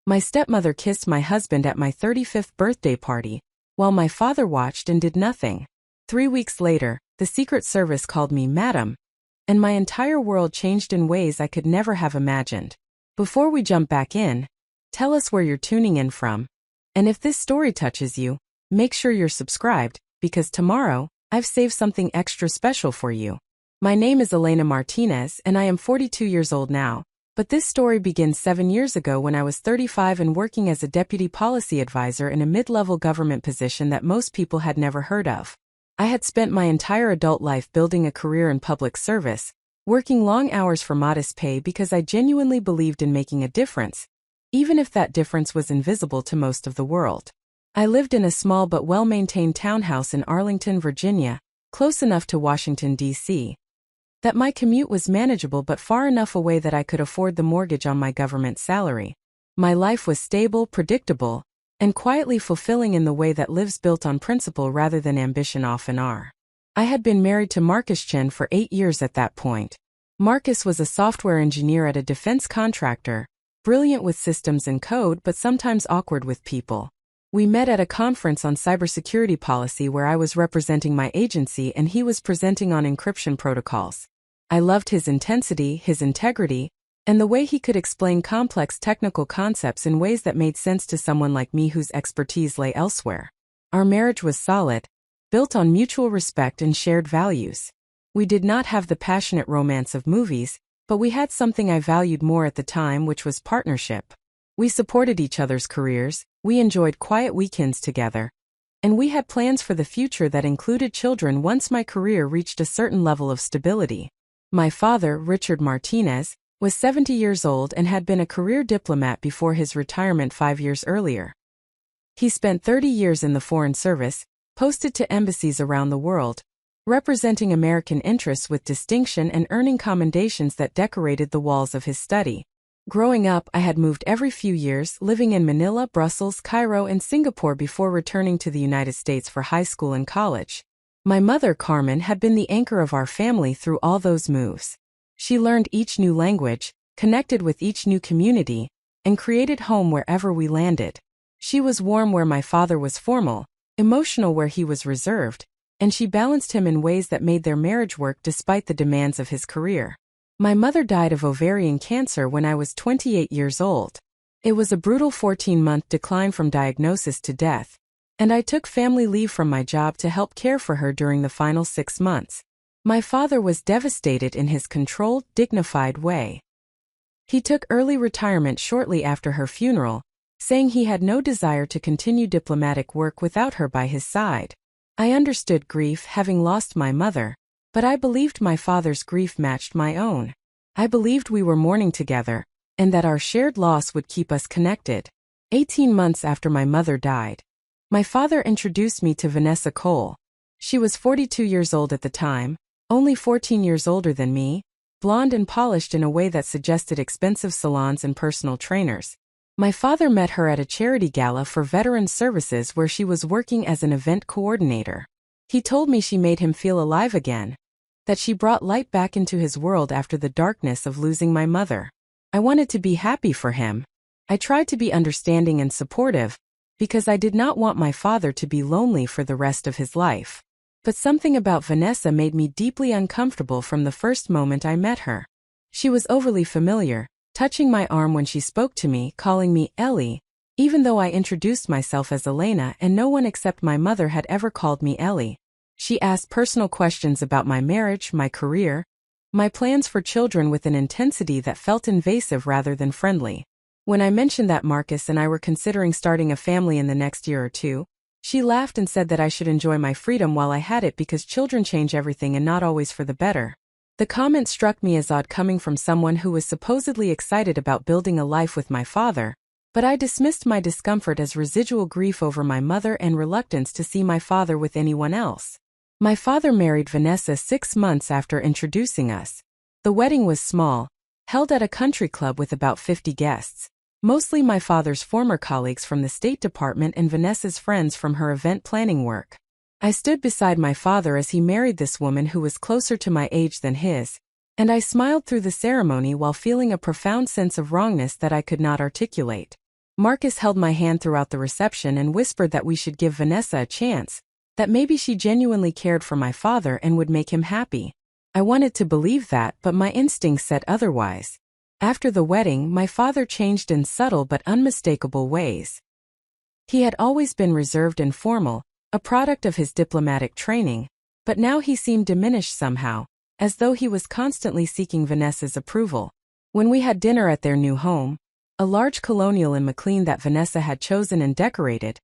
My stepmother kissed my husband at my 35th birthday party, while my father watched and did nothing. 3 weeks later, the Secret Service called me Madam, and my entire world changed in ways I could never have imagined. Before we jump back in, tell us where you're tuning in from. And if this story touches you, make sure you're subscribed, because tomorrow, I've saved something extra special for you. My name is Elena Martinez and I am 42 years old now, but this story begins 7 years ago when I was 35 and working as a deputy policy advisor in a mid-level government position that most people had never heard of. I had spent my entire adult life building a career in public service, working long hours for modest pay because I genuinely believed in making a difference, even if that difference was invisible to most of the world. I lived in a small but well-maintained townhouse in Arlington, Virginia, close enough to Washington, D.C., that my commute was manageable but far enough away that I could afford the mortgage on my government salary. My life was stable, predictable, and quietly fulfilling in the way that lives built on principle rather than ambition often are. I had been married to Marcus Chen for 8 years at that point. Marcus was a software engineer at a defense contractor, brilliant with systems and code but sometimes awkward with people. We met at a conference on cybersecurity policy where I was representing my agency and he was presenting on encryption protocols. I loved his intensity, his integrity, and the way he could explain complex technical concepts in ways that made sense to someone like me whose expertise lay elsewhere. Our marriage was solid, built on mutual respect and shared values. We did not have the passionate romance of movies, but we had something I valued more at the time, which was partnership. We supported each other's careers, we enjoyed quiet weekends together, and we had plans for the future that included children once my career reached a certain level of stability. My father, Richard Martinez, was 70 years old and had been a career diplomat before his retirement 5 years earlier. He spent 30 years in the Foreign Service, posted to embassies around the world, representing American interests with distinction and earning commendations that decorated the walls of his study. Growing up, I had moved every few years, living in Manila, Brussels, Cairo, and Singapore before returning to the United States for high school and college. My mother, Carmen, had been the anchor of our family through all those moves. She learned each new language, connected with each new community, and created home wherever we landed. She was warm where my father was formal, emotional where he was reserved, and she balanced him in ways that made their marriage work despite the demands of his career. My mother died of ovarian cancer when I was 28 years old. It was a brutal 14-month decline from diagnosis to death, and I took family leave from my job to help care for her during the final 6 months. My father was devastated in his controlled, dignified way. He took early retirement shortly after her funeral, saying he had no desire to continue diplomatic work without her by his side. I understood grief, having lost my mother, but I believed my father's grief matched my own. I believed we were mourning together, and that our shared loss would keep us connected. 18 months after my mother died, my father introduced me to Vanessa Cole. She was 42 years old at the time, only 14 years older than me, blonde and polished in a way that suggested expensive salons and personal trainers. My father met her at a charity gala for Veterans Services where she was working as an event coordinator. He told me she made him feel alive again, that she brought light back into his world after the darkness of losing my mother. I wanted to be happy for him. I tried to be understanding and supportive, because I did not want my father to be lonely for the rest of his life. But something about Vanessa made me deeply uncomfortable from the first moment I met her. She was overly familiar, touching my arm when she spoke to me, calling me Ellie, even though I introduced myself as Elena and no one except my mother had ever called me Ellie. She asked personal questions about my marriage, my career, my plans for children with an intensity that felt invasive rather than friendly. When I mentioned that Marcus and I were considering starting a family in the next year or two, she laughed and said that I should enjoy my freedom while I had it because children change everything and not always for the better. The comment struck me as odd coming from someone who was supposedly excited about building a life with my father, but I dismissed my discomfort as residual grief over my mother and reluctance to see my father with anyone else. My father married Vanessa 6 months after introducing us. The wedding was small, held at a country club with about 50 guests, mostly my father's former colleagues from the State Department and Vanessa's friends from her event planning work. I stood beside my father as he married this woman who was closer to my age than his, and I smiled through the ceremony while feeling a profound sense of wrongness that I could not articulate. Marcus held my hand throughout the reception and whispered that we should give Vanessa a chance, that maybe she genuinely cared for my father and would make him happy. I wanted to believe that, but my instincts said otherwise. After the wedding, my father changed in subtle but unmistakable ways. He had always been reserved and formal, a product of his diplomatic training, but now he seemed diminished somehow, as though he was constantly seeking Vanessa's approval. When we had dinner at their new home, a large colonial in McLean that Vanessa had chosen and decorated,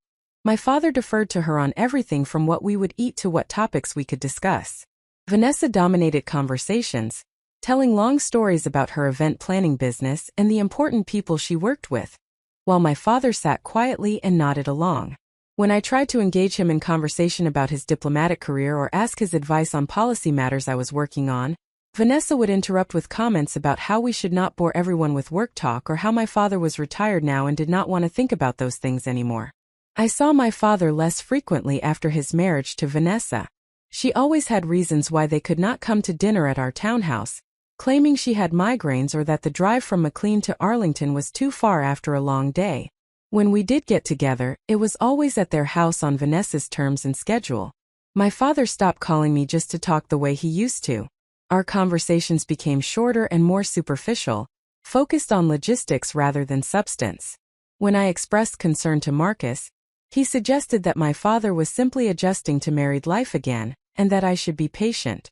my father deferred to her on everything from what we would eat to what topics we could discuss. Vanessa dominated conversations, telling long stories about her event planning business and the important people she worked with, while my father sat quietly and nodded along. When I tried to engage him in conversation about his diplomatic career or ask his advice on policy matters I was working on, Vanessa would interrupt with comments about how we should not bore everyone with work talk or how my father was retired now and did not want to think about those things anymore. I saw my father less frequently after his marriage to Vanessa. She always had reasons why they could not come to dinner at our townhouse, claiming she had migraines or that the drive from McLean to Arlington was too far after a long day. When we did get together, it was always at their house on Vanessa's terms and schedule. My father stopped calling me just to talk the way he used to. Our conversations became shorter and more superficial, focused on logistics rather than substance. When I expressed concern to Marcus, he suggested that my father was simply adjusting to married life again, and that I should be patient.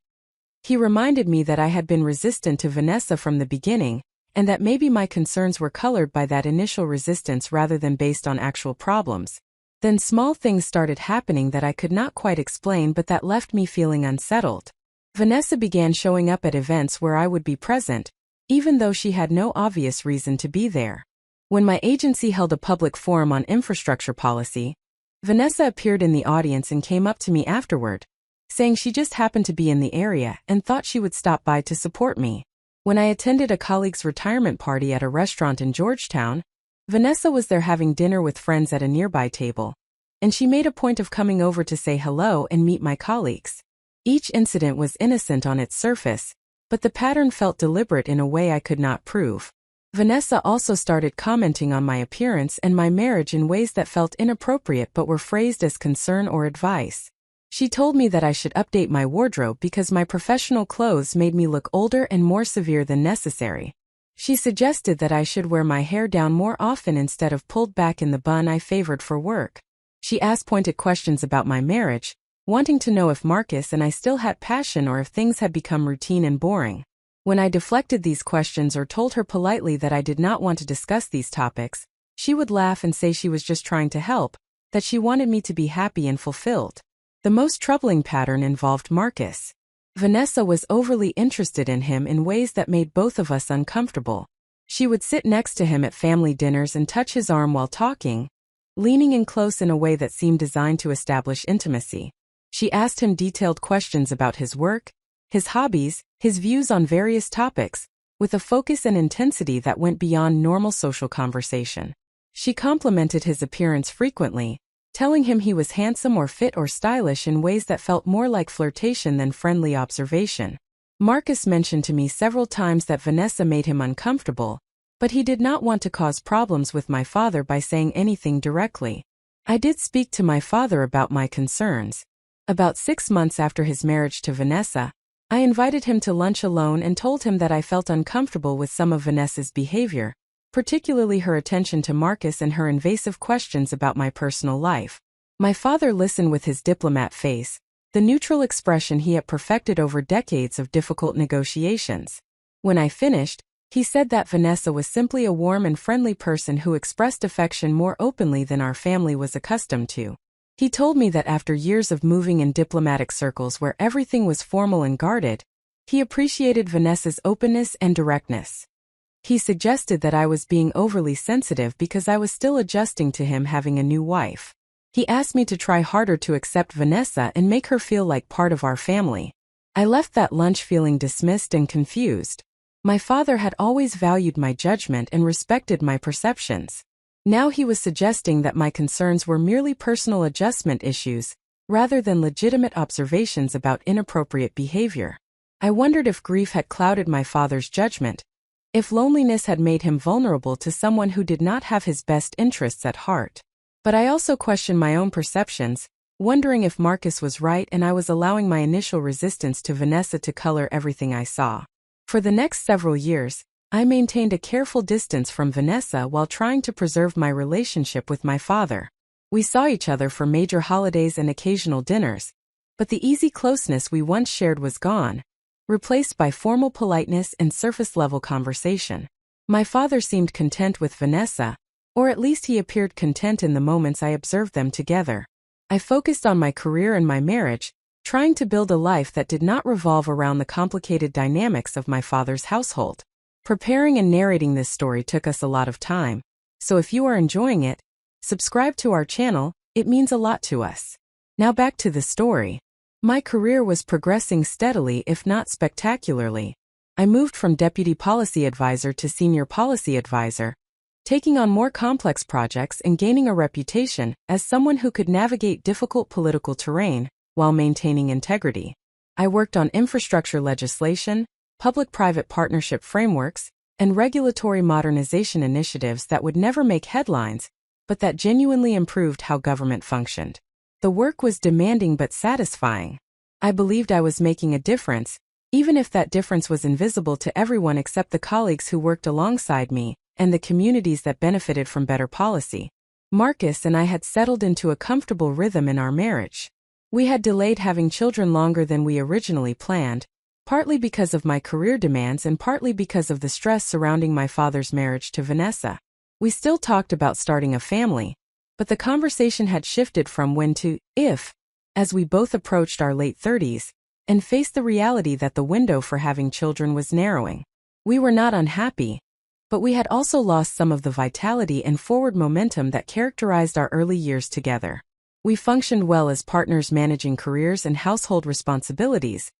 He reminded me that I had been resistant to Vanessa from the beginning, and that maybe my concerns were colored by that initial resistance rather than based on actual problems. Then small things started happening that I could not quite explain but that left me feeling unsettled. Vanessa began showing up at events where I would be present, even though she had no obvious reason to be there. When my agency held a public forum on infrastructure policy, Vanessa appeared in the audience and came up to me afterward, saying she just happened to be in the area and thought she would stop by to support me. When I attended a colleague's retirement party at a restaurant in Georgetown, Vanessa was there having dinner with friends at a nearby table, and she made a point of coming over to say hello and meet my colleagues. Each incident was innocent on its surface, but the pattern felt deliberate in a way I could not prove. Vanessa also started commenting on my appearance and my marriage in ways that felt inappropriate but were phrased as concern or advice. She told me that I should update my wardrobe because my professional clothes made me look older and more severe than necessary. She suggested that I should wear my hair down more often instead of pulled back in the bun I favored for work. She asked pointed questions about my marriage, wanting to know if Marcus and I still had passion or if things had become routine and boring. When I deflected these questions or told her politely that I did not want to discuss these topics, she would laugh and say she was just trying to help, that she wanted me to be happy and fulfilled. The most troubling pattern involved Marcus. Vanessa was overly interested in him in ways that made both of us uncomfortable. She would sit next to him at family dinners and touch his arm while talking, leaning in close in a way that seemed designed to establish intimacy. She asked him detailed questions about his work, his hobbies, his views on various topics, with a focus and intensity that went beyond normal social conversation. She complimented his appearance frequently, telling him he was handsome or fit or stylish in ways that felt more like flirtation than friendly observation. Marcus mentioned to me several times that Vanessa made him uncomfortable, but he did not want to cause problems with my father by saying anything directly. I did speak to my father about my concerns. About 6 months after his marriage to Vanessa, I invited him to lunch alone and told him that I felt uncomfortable with some of Vanessa's behavior, particularly her attention to Marcus and her invasive questions about my personal life. My father listened with his diplomat face, the neutral expression he had perfected over decades of difficult negotiations. When I finished, he said that Vanessa was simply a warm and friendly person who expressed affection more openly than our family was accustomed to. He told me that after years of moving in diplomatic circles where everything was formal and guarded, he appreciated Vanessa's openness and directness. He suggested that I was being overly sensitive because I was still adjusting to him having a new wife. He asked me to try harder to accept Vanessa and make her feel like part of our family. I left that lunch feeling dismissed and confused. My father had always valued my judgment and respected my perceptions. Now he was suggesting that my concerns were merely personal adjustment issues, rather than legitimate observations about inappropriate behavior. I wondered if grief had clouded my father's judgment, if loneliness had made him vulnerable to someone who did not have his best interests at heart. But I also questioned my own perceptions, wondering if Marcus was right and I was allowing my initial resistance to Vanessa to color everything I saw. For the next several years, I maintained a careful distance from Vanessa while trying to preserve my relationship with my father. We saw each other for major holidays and occasional dinners, but the easy closeness we once shared was gone, replaced by formal politeness and surface-level conversation. My father seemed content with Vanessa, or at least he appeared content in the moments I observed them together. I focused on my career and my marriage, trying to build a life that did not revolve around the complicated dynamics of my father's household. Preparing and narrating this story took us a lot of time, so if you are enjoying it, subscribe to our channel, it means a lot to us. Now back to the story. My career was progressing steadily if not spectacularly. I moved from deputy policy advisor to senior policy advisor, taking on more complex projects and gaining a reputation as someone who could navigate difficult political terrain while maintaining integrity. I worked on infrastructure legislation, public-private partnership frameworks, and regulatory modernization initiatives that would never make headlines, but that genuinely improved how government functioned. The work was demanding but satisfying. I believed I was making a difference, even if that difference was invisible to everyone except the colleagues who worked alongside me and the communities that benefited from better policy. Marcus and I had settled into a comfortable rhythm in our marriage. We had delayed having children longer than we originally planned, partly because of my career demands and partly because of the stress surrounding my father's marriage to Vanessa. We still talked about starting a family, but the conversation had shifted from when to if, as we both approached our late 30s and faced the reality that the window for having children was narrowing. We were not unhappy, but we had also lost some of the vitality and forward momentum that characterized our early years together. We functioned well as partners managing careers and household responsibilities,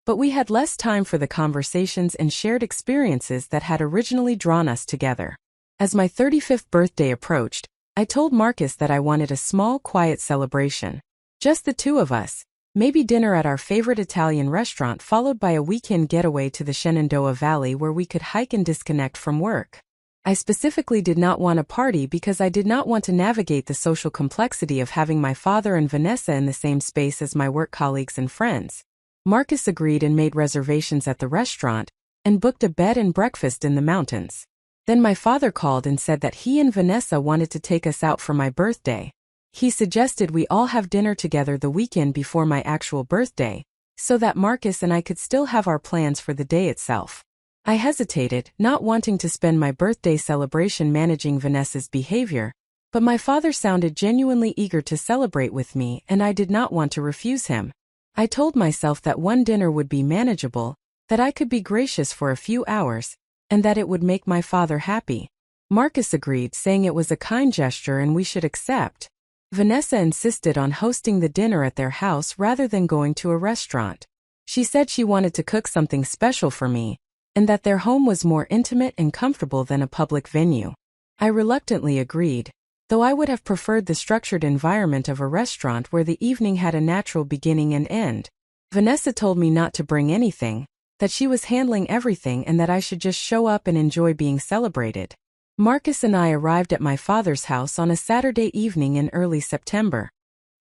but we had less time for the conversations and shared experiences that had originally drawn us together. As my 35th birthday approached, I told Marcus that I wanted a small, quiet celebration. Just the two of us, maybe dinner at our favorite Italian restaurant followed by a weekend getaway to the Shenandoah Valley where we could hike and disconnect from work. I specifically did not want a party because I did not want to navigate the social complexity of having my father and Vanessa in the same space as my work colleagues and friends. Marcus agreed and made reservations at the restaurant, and booked a bed and breakfast in the mountains. Then my father called and said that he and Vanessa wanted to take us out for my birthday. He suggested we all have dinner together the weekend before my actual birthday, so that Marcus and I could still have our plans for the day itself. I hesitated, not wanting to spend my birthday celebration managing Vanessa's behavior, but my father sounded genuinely eager to celebrate with me and I did not want to refuse him. I told myself that one dinner would be manageable, that I could be gracious for a few hours, and that it would make my father happy. Marcus agreed, saying it was a kind gesture and we should accept. Vanessa insisted on hosting the dinner at their house rather than going to a restaurant. She said she wanted to cook something special for me, and that their home was more intimate and comfortable than a public venue. I reluctantly agreed, though I would have preferred the structured environment of a restaurant where the evening had a natural beginning and end. Vanessa told me not to bring anything, that she was handling everything and that I should just show up and enjoy being celebrated. Marcus and I arrived at my father's house on a Saturday evening in early September.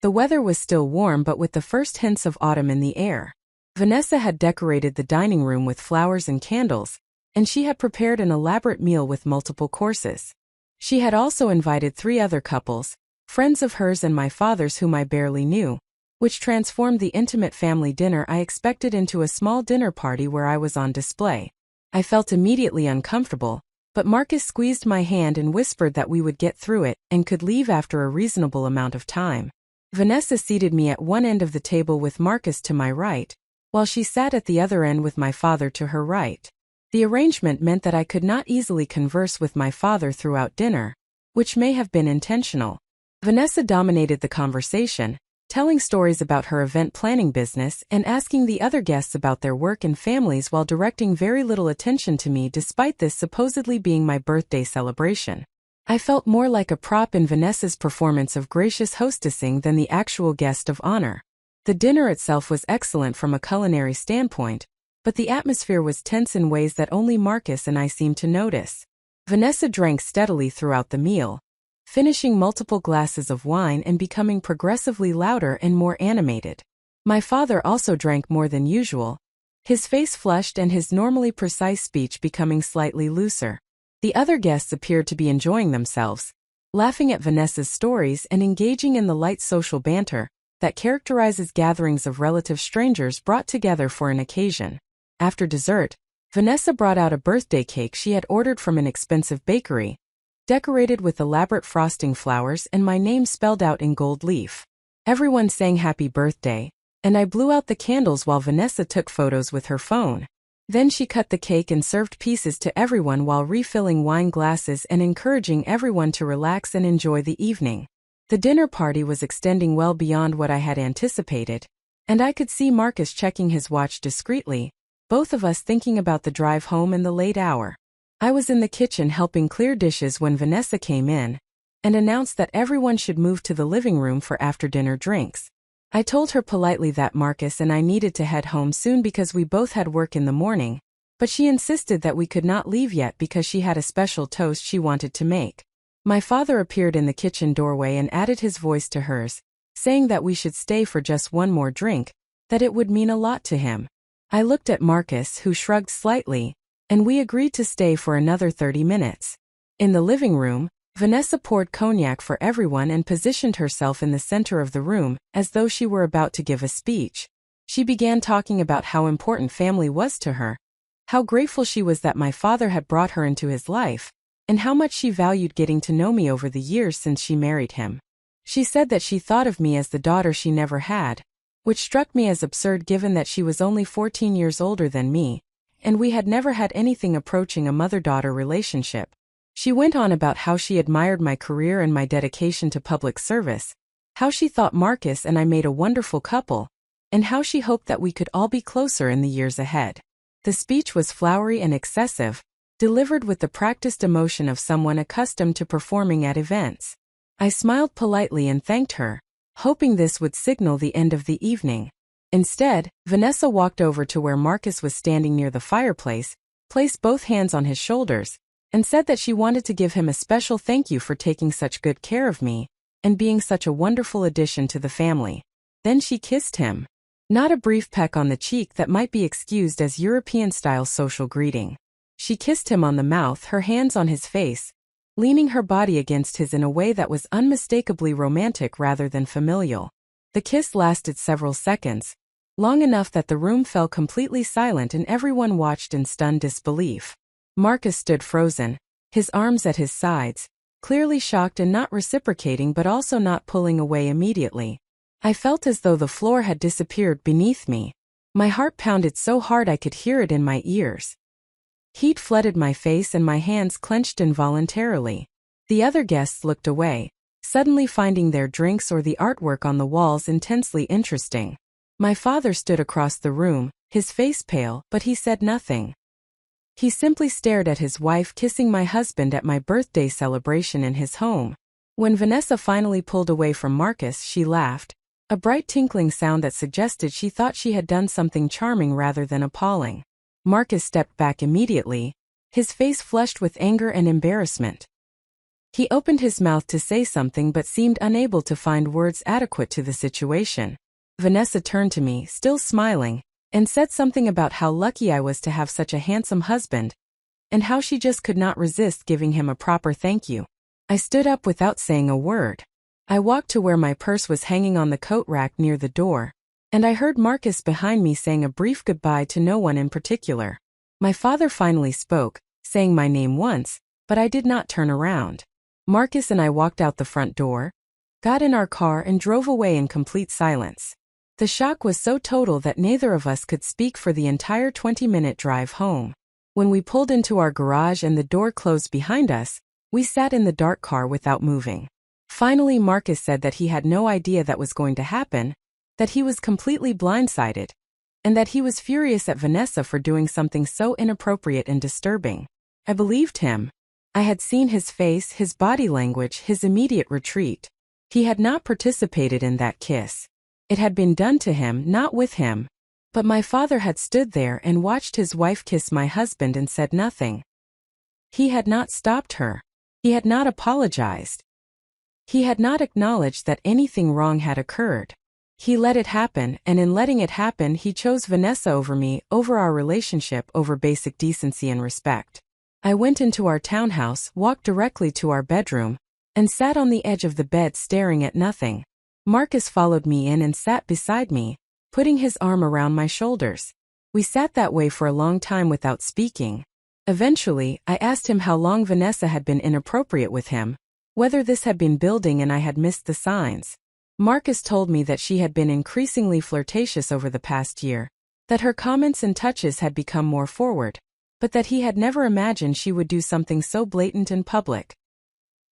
The weather was still warm but with the first hints of autumn in the air. Vanessa had decorated the dining room with flowers and candles, and she had prepared an elaborate meal with multiple courses. She had also invited 3 other couples, friends of hers and my father's whom I barely knew, which transformed the intimate family dinner I expected into a small dinner party where I was on display. I felt immediately uncomfortable, but Marcus squeezed my hand and whispered that we would get through it and could leave after a reasonable amount of time. Vanessa seated me at one end of the table with Marcus to my right, while she sat at the other end with my father to her right. The arrangement meant that I could not easily converse with my father throughout dinner, which may have been intentional. Vanessa dominated the conversation, telling stories about her event planning business and asking the other guests about their work and families while directing very little attention to me despite this supposedly being my birthday celebration. I felt more like a prop in Vanessa's performance of gracious hostessing than the actual guest of honor. The dinner itself was excellent from a culinary standpoint, but the atmosphere was tense in ways that only Marcus and I seemed to notice. Vanessa drank steadily throughout the meal, finishing multiple glasses of wine and becoming progressively louder and more animated. My father also drank more than usual, his face flushed and his normally precise speech becoming slightly looser. The other guests appeared to be enjoying themselves, laughing at Vanessa's stories and engaging in the light social banter that characterizes gatherings of relative strangers brought together for an occasion. After dessert, Vanessa brought out a birthday cake she had ordered from an expensive bakery, decorated with elaborate frosting flowers and my name spelled out in gold leaf. Everyone sang happy birthday, and I blew out the candles while Vanessa took photos with her phone. Then she cut the cake and served pieces to everyone while refilling wine glasses and encouraging everyone to relax and enjoy the evening. The dinner party was extending well beyond what I had anticipated, and I could see Marcus checking his watch discreetly, both of us thinking about the drive home and the late hour. I was in the kitchen helping clear dishes when Vanessa came in and announced that everyone should move to the living room for after-dinner drinks. I told her politely that Marcus and I needed to head home soon because we both had work in the morning, but she insisted that we could not leave yet because she had a special toast she wanted to make. My father appeared in the kitchen doorway and added his voice to hers, saying that we should stay for just one more drink, that it would mean a lot to him. I looked at Marcus, who shrugged slightly, and we agreed to stay for another 30 minutes. In the living room, Vanessa poured cognac for everyone and positioned herself in the center of the room, as though she were about to give a speech. She began talking about how important family was to her, how grateful she was that my father had brought her into his life, and how much she valued getting to know me over the years since she married him. She said that she thought of me as the daughter she never had, which struck me as absurd given that she was only 14 years older than me, and we had never had anything approaching a mother-daughter relationship. She went on about how she admired my career and my dedication to public service, how she thought Marcus and I made a wonderful couple, and how she hoped that we could all be closer in the years ahead. The speech was flowery and excessive, delivered with the practiced emotion of someone accustomed to performing at events. I smiled politely and thanked her, hoping this would signal the end of the evening. Instead, Vanessa walked over to where Marcus was standing near the fireplace, placed both hands on his shoulders, and said that she wanted to give him a special thank you for taking such good care of me and being such a wonderful addition to the family. Then she kissed him. Not a brief peck on the cheek that might be excused as European-style social greeting. She kissed him on the mouth, her hands on his face, leaning her body against his in a way that was unmistakably romantic rather than familial. The kiss lasted several seconds, long enough that the room fell completely silent and everyone watched in stunned disbelief. Marcus stood frozen, his arms at his sides, clearly shocked and not reciprocating but also not pulling away immediately. I felt as though the floor had disappeared beneath me. My heart pounded so hard I could hear it in my ears. Heat flooded my face and my hands clenched involuntarily. The other guests looked away, suddenly finding their drinks or the artwork on the walls intensely interesting. My father stood across the room, his face pale, but he said nothing. He simply stared at his wife kissing my husband at my birthday celebration in his home. When Vanessa finally pulled away from Marcus, she laughed, a bright tinkling sound that suggested she thought she had done something charming rather than appalling. Marcus stepped back immediately, his face flushed with anger and embarrassment. He opened his mouth to say something but seemed unable to find words adequate to the situation. Vanessa turned to me, still smiling, and said something about how lucky I was to have such a handsome husband, and how she just could not resist giving him a proper thank you. I stood up without saying a word. I walked to where my purse was hanging on the coat rack near the door, and I heard Marcus behind me saying a brief goodbye to no one in particular. My father finally spoke, saying my name once, but I did not turn around. Marcus and I walked out the front door, got in our car and drove away in complete silence. The shock was so total that neither of us could speak for the entire 20-minute drive home. When we pulled into our garage and the door closed behind us, we sat in the dark car without moving. Finally, Marcus said that he had no idea that was going to happen, that he was completely blindsided, and that he was furious at Vanessa for doing something so inappropriate and disturbing. I believed him. I had seen his face, his body language, his immediate retreat. He had not participated in that kiss. It had been done to him, not with him. But my father had stood there and watched his wife kiss my husband and said nothing. He had not stopped her. He had not apologized. He had not acknowledged that anything wrong had occurred. He let it happen, and in letting it happen, he chose Vanessa over me, over our relationship, over basic decency and respect. I went into our townhouse, walked directly to our bedroom, and sat on the edge of the bed staring at nothing. Marcus followed me in and sat beside me, putting his arm around my shoulders. We sat that way for a long time without speaking. Eventually, I asked him how long Vanessa had been inappropriate with him, whether this had been building and I had missed the signs. Marcus told me that she had been increasingly flirtatious over the past year, that her comments and touches had become more forward, but that he had never imagined she would do something so blatant in public.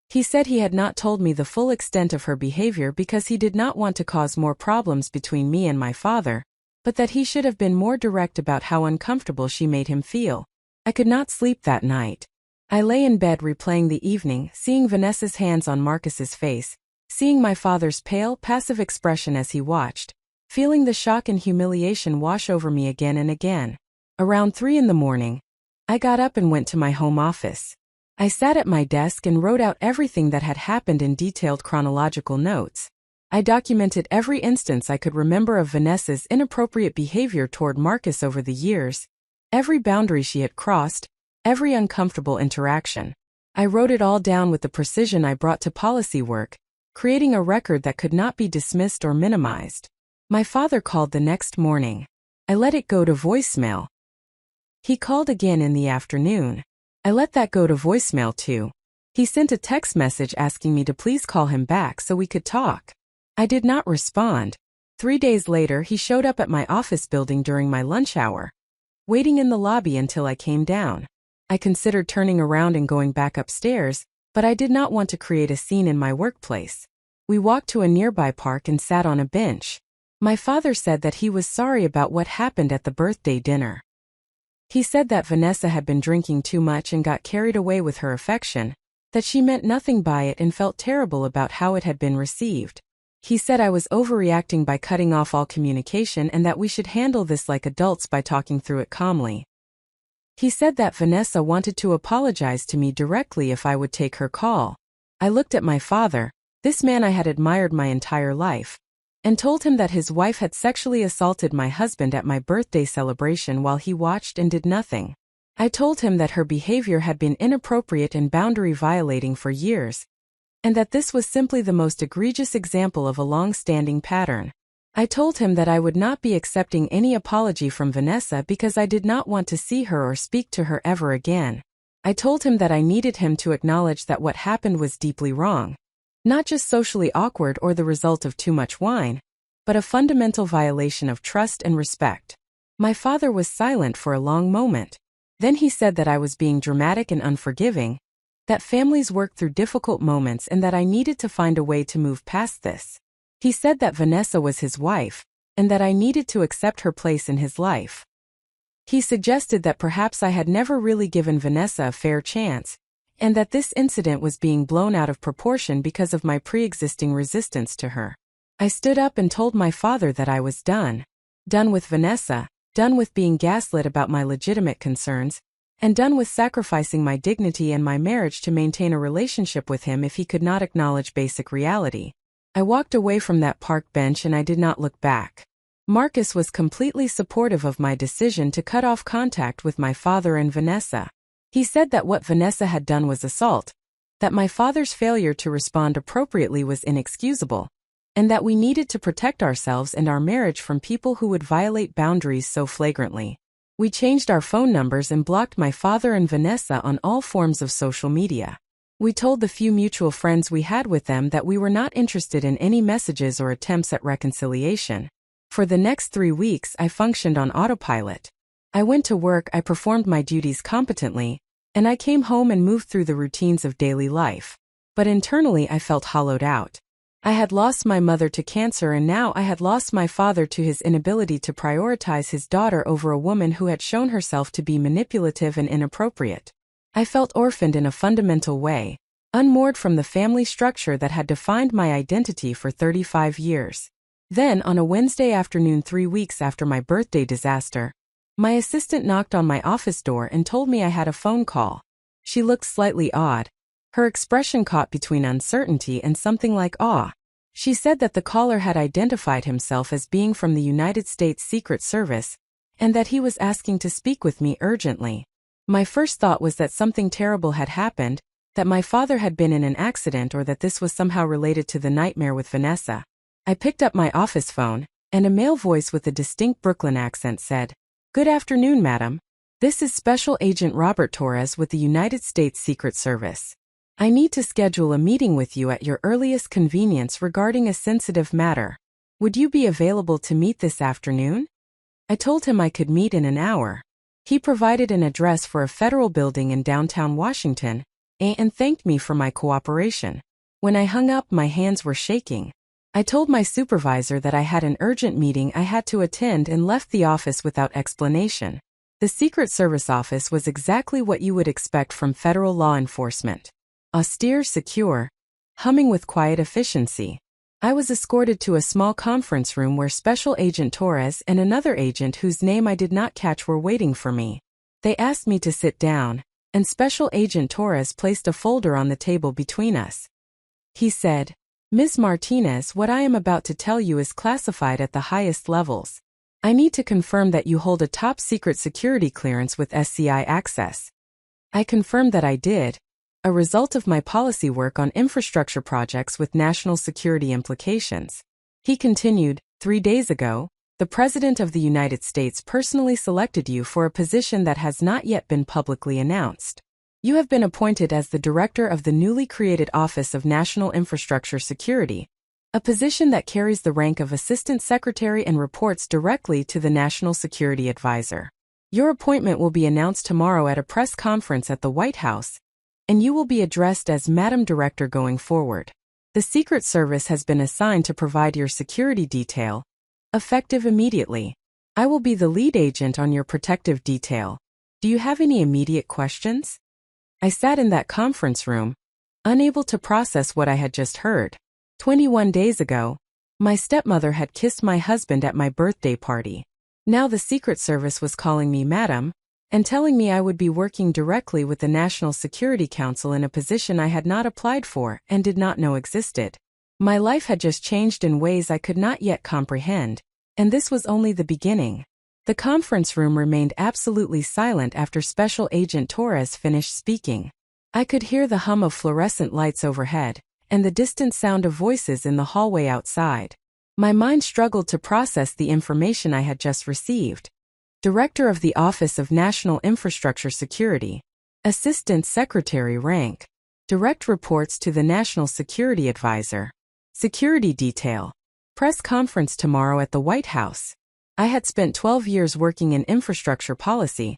He said he had not told me the full extent of her behavior because he did not want to cause more problems between me and my father, but that he should have been more direct about how uncomfortable she made him feel. I could not sleep that night. I lay in bed replaying the evening, seeing Vanessa's hands on Marcus's face, seeing my father's pale, passive expression as he watched, feeling the shock and humiliation wash over me again and again. Around 3 a.m, I got up and went to my home office. I sat at my desk and wrote out everything that had happened in detailed chronological notes. I documented every instance I could remember of Vanessa's inappropriate behavior toward Marcus over the years, every boundary she had crossed, every uncomfortable interaction. I wrote it all down with the precision I brought to policy work, creating a record that could not be dismissed or minimized. My father called the next morning. I let it go to voicemail. He called again in the afternoon. I let that go to voicemail too. He sent a text message asking me to please call him back so we could talk. I did not respond. 3 days later, he showed up at my office building during my lunch hour, waiting in the lobby until I came down. I considered turning around and going back upstairs, but I did not want to create a scene in my workplace. We walked to a nearby park and sat on a bench. My father said that he was sorry about what happened at the birthday dinner. He said that Vanessa had been drinking too much and got carried away with her affection, that she meant nothing by it and felt terrible about how it had been received. He said I was overreacting by cutting off all communication and that we should handle this like adults by talking through it calmly. He said that Vanessa wanted to apologize to me directly if I would take her call. I looked at my father, this man I had admired my entire life, and told him that his wife had sexually assaulted my husband at my birthday celebration while he watched and did nothing. I told him that her behavior had been inappropriate and boundary violating for years, and that this was simply the most egregious example of a long-standing pattern. I told him that I would not be accepting any apology from Vanessa because I did not want to see her or speak to her ever again. I told him that I needed him to acknowledge that what happened was deeply wrong. Not just socially awkward or the result of too much wine, but a fundamental violation of trust and respect. My father was silent for a long moment. Then he said that I was being dramatic and unforgiving, that families work through difficult moments and that I needed to find a way to move past this. He said that Vanessa was his wife, and that I needed to accept her place in his life. He suggested that perhaps I had never really given Vanessa a fair chance, and that this incident was being blown out of proportion because of my pre-existing resistance to her. I stood up and told my father that I was done. Done with Vanessa, done with being gaslit about my legitimate concerns, and done with sacrificing my dignity and my marriage to maintain a relationship with him if he could not acknowledge basic reality. I walked away from that park bench and I did not look back. Marcus was completely supportive of my decision to cut off contact with my father and Vanessa. He said that what Vanessa had done was assault, that my father's failure to respond appropriately was inexcusable, and that we needed to protect ourselves and our marriage from people who would violate boundaries so flagrantly. We changed our phone numbers and blocked my father and Vanessa on all forms of social media. We told the few mutual friends we had with them that we were not interested in any messages or attempts at reconciliation. For the next 3 weeks, I functioned on autopilot. I went to work, I performed my duties competently, and I came home and moved through the routines of daily life. But internally I felt hollowed out. I had lost my mother to cancer and now I had lost my father to his inability to prioritize his daughter over a woman who had shown herself to be manipulative and inappropriate. I felt orphaned in a fundamental way, unmoored from the family structure that had defined my identity for 35 years. Then, on a Wednesday afternoon 3 weeks after my birthday disaster, my assistant knocked on my office door and told me I had a phone call. She looked slightly odd. Her expression caught between uncertainty and something like awe. She said that the caller had identified himself as being from the United States Secret Service, and that he was asking to speak with me urgently. My first thought was that something terrible had happened, that my father had been in an accident, or that this was somehow related to the nightmare with Vanessa. I picked up my office phone, and a male voice with a distinct Brooklyn accent said, "Good afternoon, madam. This is Special Agent Robert Torres with the United States Secret Service. I need to schedule a meeting with you at your earliest convenience regarding a sensitive matter. Would you be available to meet this afternoon?" I told him I could meet in an hour. He provided an address for a federal building in downtown Washington and thanked me for my cooperation. When I hung up, my hands were shaking. I told my supervisor that I had an urgent meeting I had to attend and left the office without explanation. The Secret Service office was exactly what you would expect from federal law enforcement. Austere, secure, humming with quiet efficiency. I was escorted to a small conference room where Special Agent Torres and another agent whose name I did not catch were waiting for me. They asked me to sit down, and Special Agent Torres placed a folder on the table between us. He said, "Ms. Martinez, what I am about to tell you is classified at the highest levels. I need to confirm that you hold a top-secret security clearance with SCI access." I confirmed that I did, a result of my policy work on infrastructure projects with national security implications. He continued, 3 days ago, the President of the United States personally selected you for a position that has not yet been publicly announced. You have been appointed as the Director of the newly created Office of National Infrastructure Security, a position that carries the rank of Assistant Secretary and reports directly to the National Security Advisor. Your appointment will be announced tomorrow at a press conference at the White House, and you will be addressed as Madam Director going forward. The Secret Service has been assigned to provide your security detail, effective immediately. I will be the lead agent on your protective detail. Do you have any immediate questions? I sat in that conference room, unable to process what I had just heard. 21 days ago, my stepmother had kissed my husband at my birthday party. Now the Secret Service was calling me Madam, and telling me I would be working directly with the National Security Council in a position I had not applied for and did not know existed. My life had just changed in ways I could not yet comprehend, and this was only the beginning. The conference room remained absolutely silent after Special Agent Torres finished speaking. I could hear the hum of fluorescent lights overhead, and the distant sound of voices in the hallway outside. My mind struggled to process the information I had just received. Director of the Office of National Infrastructure Security, Assistant Secretary rank, direct reports to the National Security Advisor, security detail, press conference tomorrow at the White House. I had spent 12 years working in infrastructure policy,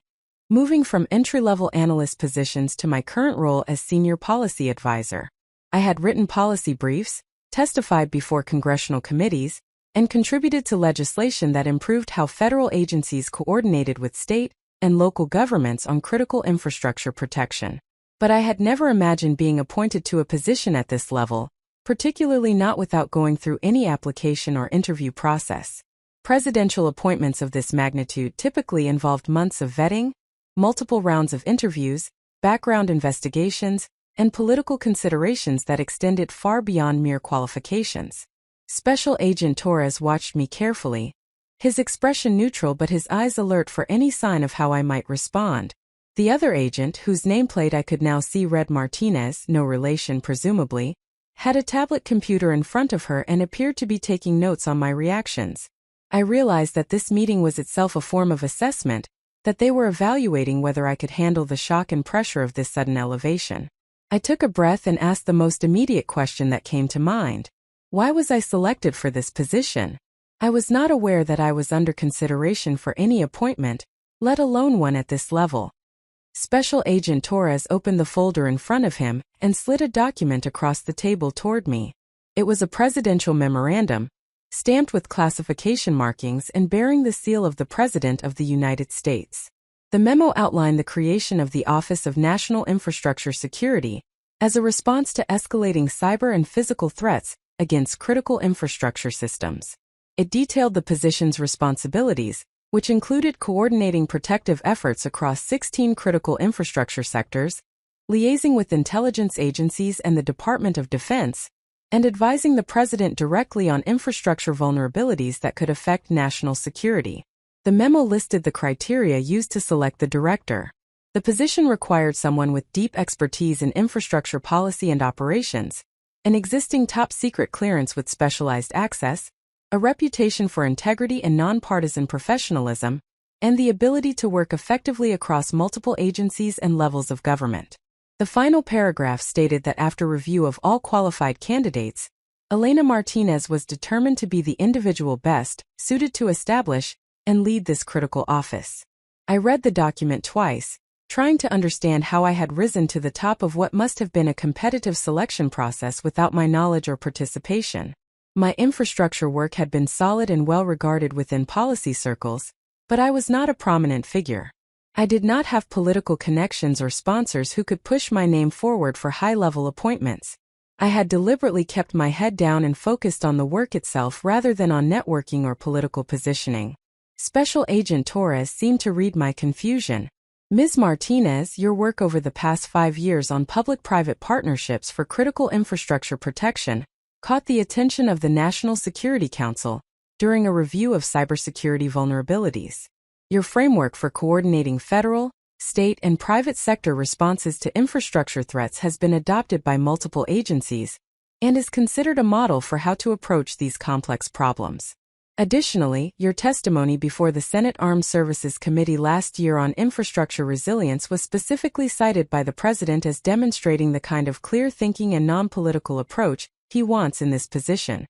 moving from entry-level analyst positions to my current role as Senior Policy Advisor. I had written policy briefs, testified before congressional committees, and contributed to legislation that improved how federal agencies coordinated with state and local governments on critical infrastructure protection. But I had never imagined being appointed to a position at this level, particularly not without going through any application or interview process. Presidential appointments of this magnitude typically involved months of vetting, multiple rounds of interviews, background investigations, and political considerations that extended far beyond mere qualifications. Special Agent Torres watched me carefully, his expression neutral but his eyes alert for any sign of how I might respond. The other agent, whose nameplate I could now see read Martinez, no relation presumably, had a tablet computer in front of her and appeared to be taking notes on my reactions. I realized that this meeting was itself a form of assessment, that they were evaluating whether I could handle the shock and pressure of this sudden elevation. I took a breath and asked the most immediate question that came to mind. Why was I selected for this position? I was not aware that I was under consideration for any appointment, let alone one at this level. Special Agent Torres opened the folder in front of him and slid a document across the table toward me. It was a presidential memorandum, stamped with classification markings and bearing the seal of the President of the United States. The memo outlined the creation of the Office of National Infrastructure Security as a response to escalating cyber and physical threats against critical infrastructure systems. It detailed the position's responsibilities, which included coordinating protective efforts across 16 critical infrastructure sectors, liaising with intelligence agencies and the Department of Defense, and advising the president directly on infrastructure vulnerabilities that could affect national security. The memo listed the criteria used to select the director. The position required someone with deep expertise in infrastructure policy and operations, an existing top-secret clearance with specialized access, a reputation for integrity and nonpartisan professionalism, and the ability to work effectively across multiple agencies and levels of government. The final paragraph stated that after review of all qualified candidates, Elena Martinez was determined to be the individual best suited to establish and lead this critical office. I read the document twice, trying to understand how I had risen to the top of what must have been a competitive selection process without my knowledge or participation. My infrastructure work had been solid and well regarded within policy circles, but I was not a prominent figure. I did not have political connections or sponsors who could push my name forward for high-level appointments. I had deliberately kept my head down and focused on the work itself rather than on networking or political positioning. Special Agent Torres seemed to read my confusion. Ms. Martinez, your work over the past 5 years on public-private partnerships for critical infrastructure protection caught the attention of the National Security Council during a review of cybersecurity vulnerabilities. Your framework for coordinating federal, state, and private sector responses to infrastructure threats has been adopted by multiple agencies and is considered a model for how to approach these complex problems. Additionally, your testimony before the Senate Armed Services Committee last year on infrastructure resilience was specifically cited by the President as demonstrating the kind of clear thinking and non-political approach he wants in this position.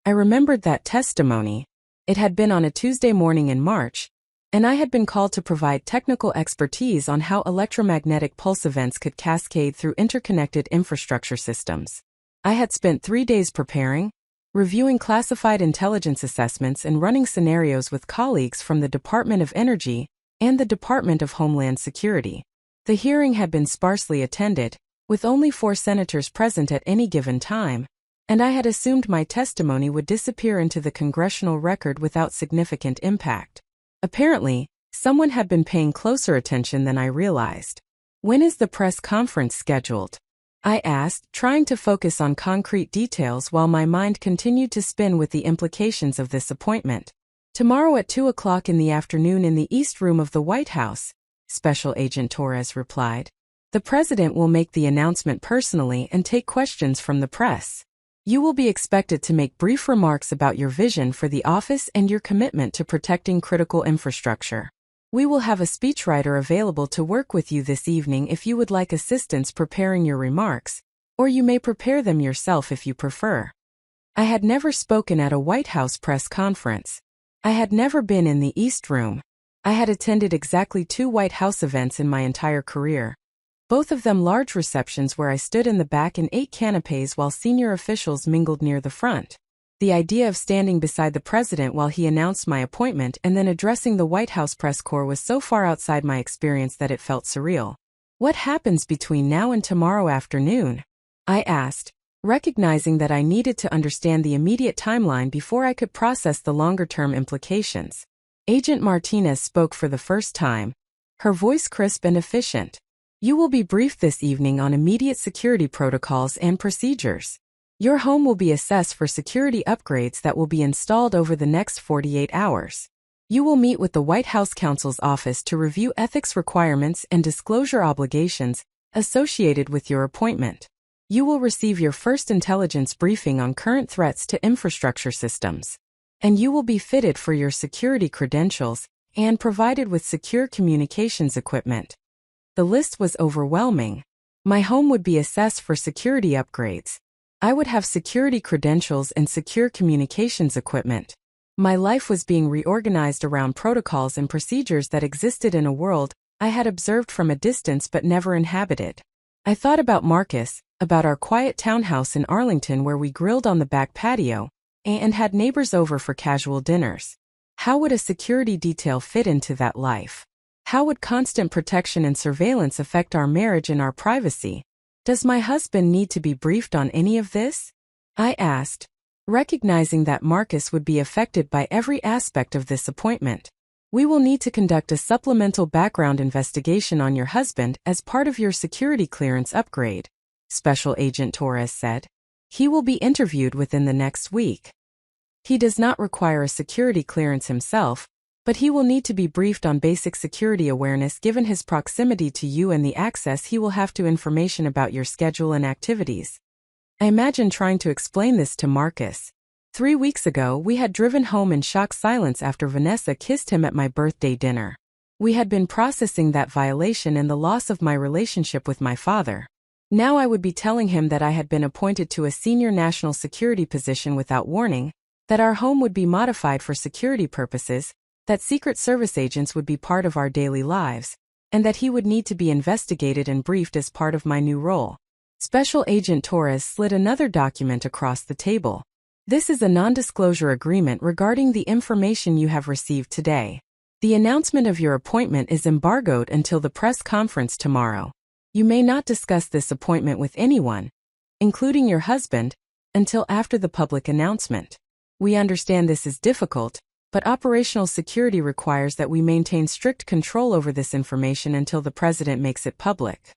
I remembered that testimony. It had been on a Tuesday morning in March, and I had been called to provide technical expertise on how electromagnetic pulse events could cascade through interconnected infrastructure systems. I had spent 3 days preparing, reviewing classified intelligence assessments and running scenarios with colleagues from the Department of Energy and the Department of Homeland Security. The hearing had been sparsely attended, with only 4 senators present at any given time, and I had assumed my testimony would disappear into the congressional record without significant impact. Apparently, someone had been paying closer attention than I realized. When is the press conference scheduled? I asked, trying to focus on concrete details while my mind continued to spin with the implications of this appointment. Tomorrow at 2 o'clock in the afternoon in the East Room of the White House, Special Agent Torres replied. The President will make the announcement personally and take questions from the press. You will be expected to make brief remarks about your vision for the office and your commitment to protecting critical infrastructure. We will have a speechwriter available to work with you this evening if you would like assistance preparing your remarks, or you may prepare them yourself if you prefer. I had never spoken at a White House press conference. I had never been in the East Room. I had attended exactly 2 White House events in my entire career, both of them large receptions where I stood in the back and ate canapes while senior officials mingled near the front. The idea of standing beside the president while he announced my appointment and then addressing the White House press corps was so far outside my experience that it felt surreal. What happens between now and tomorrow afternoon? I asked, recognizing that I needed to understand the immediate timeline before I could process the longer-term implications. Agent Martinez spoke for the first time, her voice crisp and efficient. You will be briefed this evening on immediate security protocols and procedures. Your home will be assessed for security upgrades that will be installed over the next 48 hours. You will meet with the White House counsel's office to review ethics requirements and disclosure obligations associated with your appointment. You will receive your first intelligence briefing on current threats to infrastructure systems. And you will be fitted for your security credentials and provided with secure communications equipment. The list was overwhelming. My home would be assessed for security upgrades. I would have security credentials and secure communications equipment. My life was being reorganized around protocols and procedures that existed in a world I had observed from a distance but never inhabited. I thought about Marcus, about our quiet townhouse in Arlington where we grilled on the back patio and had neighbors over for casual dinners. How would a security detail fit into that life? How would constant protection and surveillance affect our marriage and our privacy? Does my husband need to be briefed on any of this? I asked. recognizing that Marcus would be affected by every aspect of this appointment. We will need to conduct a supplemental background investigation on your husband as part of your security clearance upgrade, Special Agent Torres said. He will be interviewed within the next week. He does not require a security clearance himself, but he will need to be briefed on basic security awareness given his proximity to you and the access he will have to information about your schedule and activities. I imagine trying to explain this to Marcus. 3 weeks ago, we had driven home in shocked silence after Vanessa kissed him at my birthday dinner. We had been processing that violation and the loss of my relationship with my father. Now I would be telling him that I had been appointed to a senior national security position without warning, that our home would be modified for security purposes, that Secret Service agents would be part of our daily lives, and that he would need to be investigated and briefed as part of my new role. Special Agent Torres slid another document across the table. This is a non-disclosure agreement regarding the information you have received today. The announcement of your appointment is embargoed until the press conference tomorrow. You may not discuss this appointment with anyone, including your husband, until after the public announcement. We understand this is difficult, but operational security requires that we maintain strict control over this information until the president makes it public.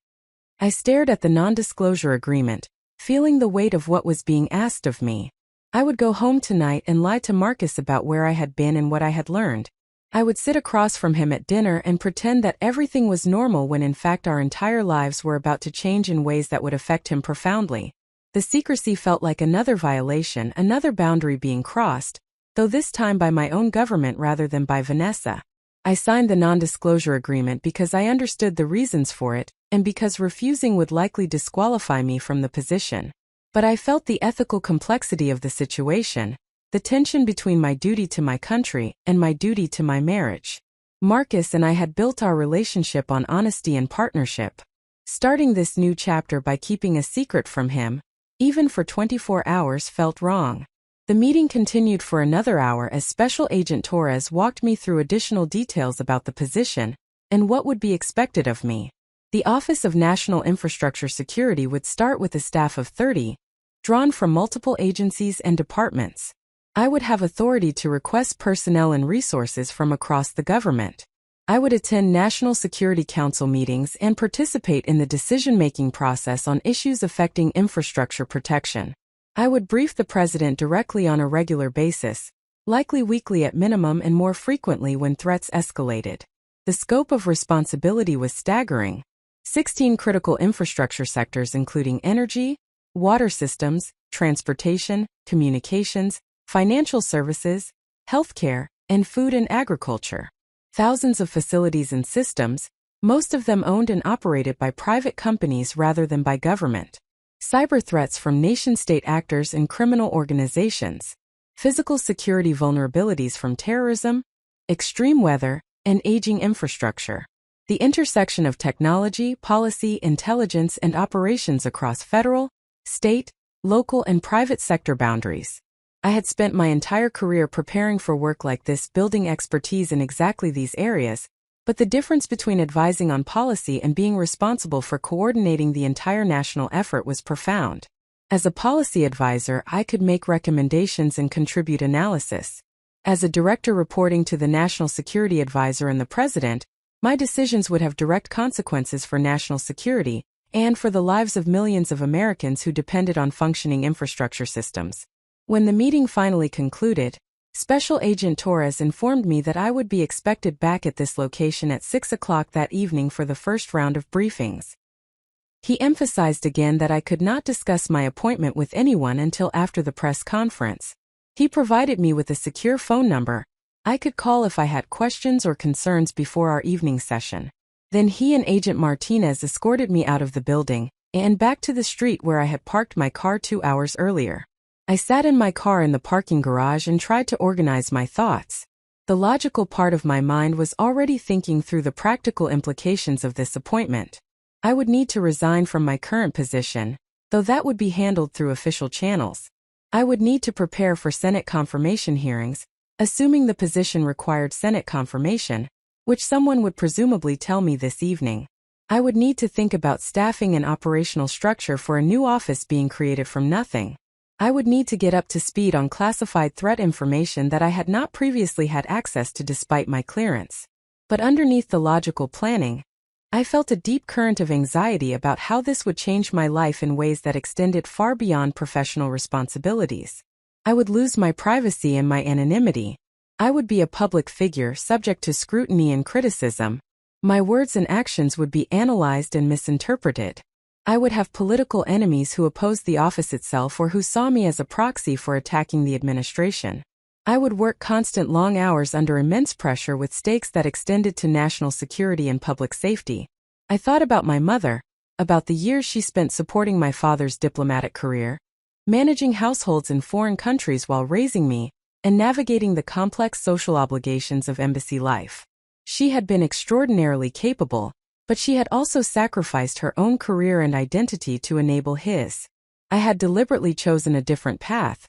I stared at the non-disclosure agreement, feeling the weight of what was being asked of me. I would go home tonight and lie to Marcus about where I had been and what I had learned. I would sit across from him at dinner and pretend that everything was normal when in fact our entire lives were about to change in ways that would affect him profoundly. The secrecy felt like another violation, another boundary being crossed, though this time by my own government rather than by Vanessa. I signed the non-disclosure agreement because I understood the reasons for it, and because refusing would likely disqualify me from the position. But I felt the ethical complexity of the situation, the tension between my duty to my country and my duty to my marriage. Marcus and I had built our relationship on honesty and partnership. Starting this new chapter by keeping a secret from him, even for 24 hours, felt wrong. The meeting continued for another hour as Special Agent Torres walked me through additional details about the position and what would be expected of me. The Office of National Infrastructure Security would start with a staff of 30, drawn from multiple agencies and departments. I would have authority to request personnel and resources from across the government. I would attend National Security Council meetings and participate in the decision-making process on issues affecting infrastructure protection. I would brief the president directly on a regular basis, likely weekly at minimum and more frequently when threats escalated. The scope of responsibility was staggering. 16 critical infrastructure sectors including energy, water systems, transportation, communications, financial services, healthcare, and food and agriculture. Thousands of facilities and systems, most of them owned and operated by private companies rather than by government. Cyber threats from nation-state actors and criminal organizations. Physical security vulnerabilities from terrorism, extreme weather, and aging infrastructure. The intersection of technology, policy, intelligence, and operations across federal, state, local, and private sector boundaries. I had spent my entire career preparing for work like this, building expertise in exactly these areas, but the difference between advising on policy and being responsible for coordinating the entire national effort was profound. As a policy advisor, I could make recommendations and contribute analysis. As a director reporting to the National Security Advisor and the President, my decisions would have direct consequences for national security and for the lives of millions of Americans who depended on functioning infrastructure systems. When the meeting finally concluded, Special Agent Torres informed me that I would be expected back at this location at 6 o'clock that evening for the first round of briefings. He emphasized again that I could not discuss my appointment with anyone until after the press conference. He provided me with a secure phone number I could call if I had questions or concerns before our evening session. Then he and Agent Martinez escorted me out of the building and back to the street where I had parked my car 2 hours earlier. I sat in my car in the parking garage and tried to organize my thoughts. The logical part of my mind was already thinking through the practical implications of this appointment. I would need to resign from my current position, though that would be handled through official channels. I would need to prepare for Senate confirmation hearings, assuming the position required Senate confirmation, which someone would presumably tell me this evening. I would need to think about staffing and operational structure for a new office being created from nothing. I would need to get up to speed on classified threat information that I had not previously had access to despite my clearance. But underneath the logical planning, I felt a deep current of anxiety about how this would change my life in ways that extended far beyond professional responsibilities. I would lose my privacy and my anonymity. I would be a public figure subject to scrutiny and criticism. My words and actions would be analyzed and misinterpreted. I would have political enemies who opposed the office itself or who saw me as a proxy for attacking the administration. I would work constant long hours under immense pressure with stakes that extended to national security and public safety. I thought about my mother, about the years she spent supporting my father's diplomatic career, managing households in foreign countries while raising me, and navigating the complex social obligations of embassy life. She had been extraordinarily capable, but she had also sacrificed her own career and identity to enable his. I had deliberately chosen a different path,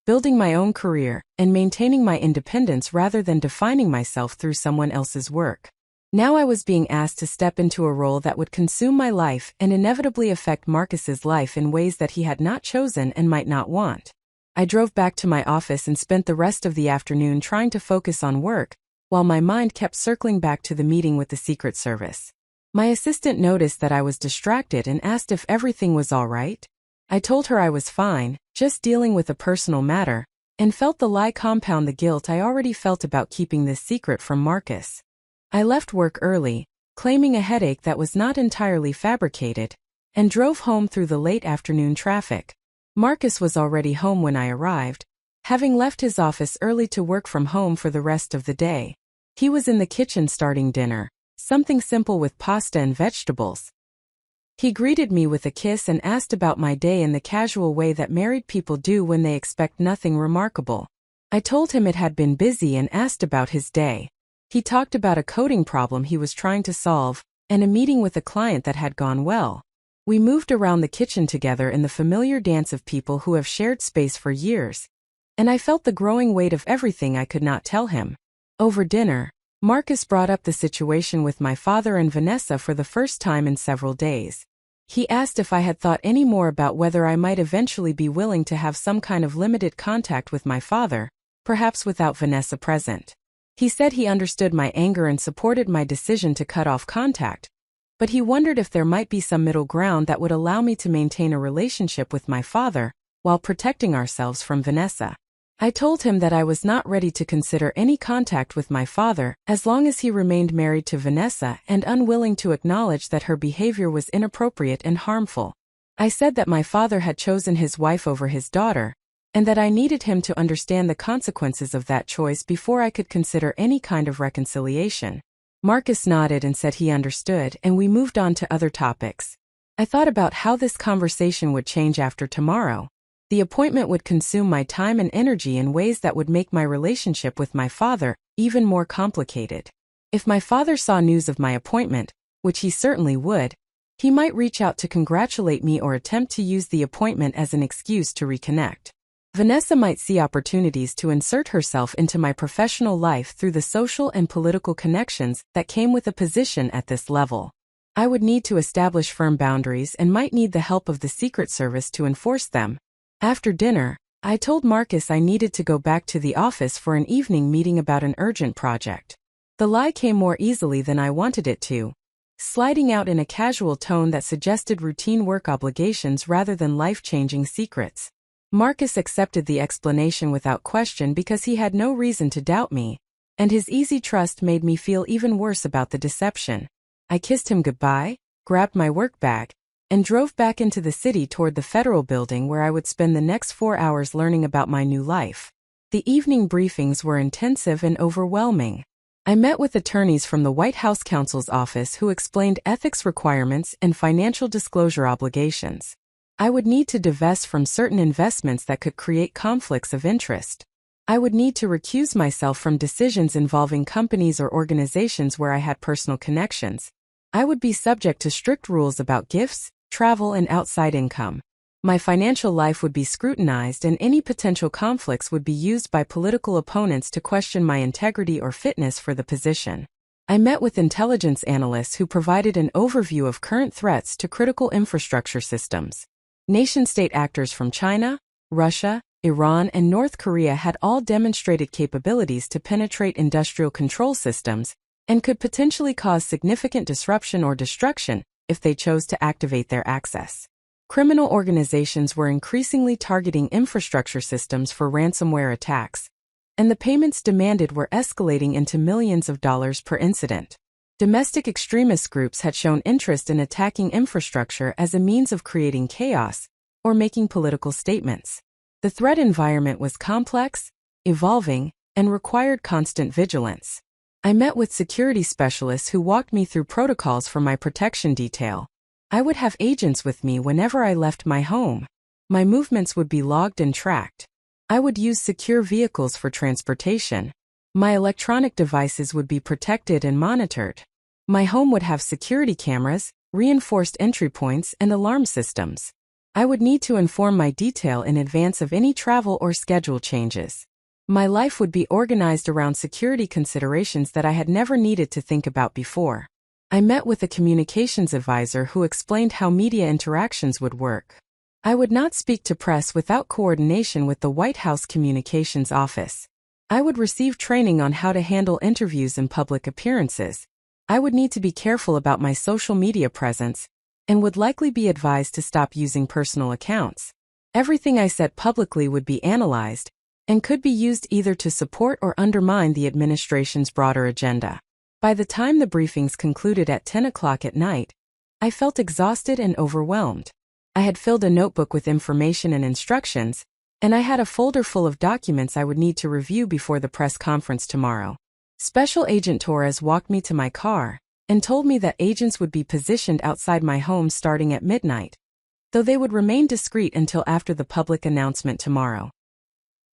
building my own career and maintaining my independence rather than defining myself through someone else's work. Now I was being asked to step into a role that would consume my life and inevitably affect Marcus's life in ways that he had not chosen and might not want. I drove back to my office and spent the rest of the afternoon trying to focus on work, while my mind kept circling back to the meeting with the Secret Service. My assistant noticed that I was distracted and asked if everything was all right. I told her I was fine, just dealing with a personal matter, and felt the lie compound the guilt I already felt about keeping this secret from Marcus. I left work early, claiming a headache that was not entirely fabricated, and drove home through the late afternoon traffic. Marcus was already home when I arrived, having left his office early to work from home for the rest of the day. He was in the kitchen starting dinner, something simple with pasta and vegetables. He greeted me with a kiss and asked about my day in the casual way that married people do when they expect nothing remarkable. I told him it had been busy and asked about his day. He talked about a coding problem he was trying to solve, and a meeting with a client that had gone well. We moved around the kitchen together in the familiar dance of people who have shared space for years, and I felt the growing weight of everything I could not tell him. Over dinner, Marcus brought up the situation with my father and Vanessa for the first time in several days. He asked if I had thought any more about whether I might eventually be willing to have some kind of limited contact with my father, perhaps without Vanessa present. He said he understood my anger and supported my decision to cut off contact, but he wondered if there might be some middle ground that would allow me to maintain a relationship with my father while protecting ourselves from Vanessa. I told him that I was not ready to consider any contact with my father as long as he remained married to Vanessa and unwilling to acknowledge that her behavior was inappropriate and harmful. I said that my father had chosen his wife over his daughter, and that I needed him to understand the consequences of that choice before I could consider any kind of reconciliation. Marcus nodded and said he understood, and we moved on to other topics. I thought about how this conversation would change after tomorrow. The appointment would consume my time and energy in ways that would make my relationship with my father even more complicated. If my father saw news of my appointment, which he certainly would, he might reach out to congratulate me or attempt to use the appointment as an excuse to reconnect. Vanessa might see opportunities to insert herself into my professional life through the social and political connections that came with a position at this level. I would need to establish firm boundaries and might need the help of the Secret Service to enforce them. After dinner, I told Marcus I needed to go back to the office for an evening meeting about an urgent project. The lie came more easily than I wanted it to, sliding out in a casual tone that suggested routine work obligations rather than life-changing secrets. Marcus accepted the explanation without question because he had no reason to doubt me, and his easy trust made me feel even worse about the deception. I kissed him goodbye, grabbed my work bag, and drove back into the city toward the federal building where I would spend the next 4 hours learning about my new life. The evening briefings were intensive and overwhelming. I met with attorneys from the White House counsel's office who explained ethics requirements and financial disclosure obligations. I would need to divest from certain investments that could create conflicts of interest. I would need to recuse myself from decisions involving companies or organizations where I had personal connections. I would be subject to strict rules about gifts, travel, and outside income. My financial life would be scrutinized, and any potential conflicts would be used by political opponents to question my integrity or fitness for the position. I met with intelligence analysts who provided an overview of current threats to critical infrastructure systems. Nation-state actors from China, Russia, Iran, and North Korea had all demonstrated capabilities to penetrate industrial control systems and could potentially cause significant disruption or destruction if they chose to activate their access. Criminal organizations were increasingly targeting infrastructure systems for ransomware attacks, and the payments demanded were escalating into millions of dollars per incident. Domestic extremist groups had shown interest in attacking infrastructure as a means of creating chaos or making political statements. The threat environment was complex, evolving, and required constant vigilance. I met with security specialists who walked me through protocols for my protection detail. I would have agents with me whenever I left my home. My movements would be logged and tracked. I would use secure vehicles for transportation. My electronic devices would be protected and monitored. My home would have security cameras, reinforced entry points, and alarm systems. I would need to inform my detail in advance of any travel or schedule changes. My life would be organized around security considerations that I had never needed to think about before. I met with a communications advisor who explained how media interactions would work. I would not speak to press without coordination with the White House Communications Office. I would receive training on how to handle interviews and public appearances. I would need to be careful about my social media presence and would likely be advised to stop using personal accounts. Everything I said publicly would be analyzed and could be used either to support or undermine the administration's broader agenda. By the time the briefings concluded at 10 o'clock at night, I felt exhausted and overwhelmed. I had filled a notebook with information and instructions, and I had a folder full of documents I would need to review before the press conference tomorrow. Special Agent Torres walked me to my car and told me that agents would be positioned outside my home starting at midnight, though they would remain discreet until after the public announcement tomorrow.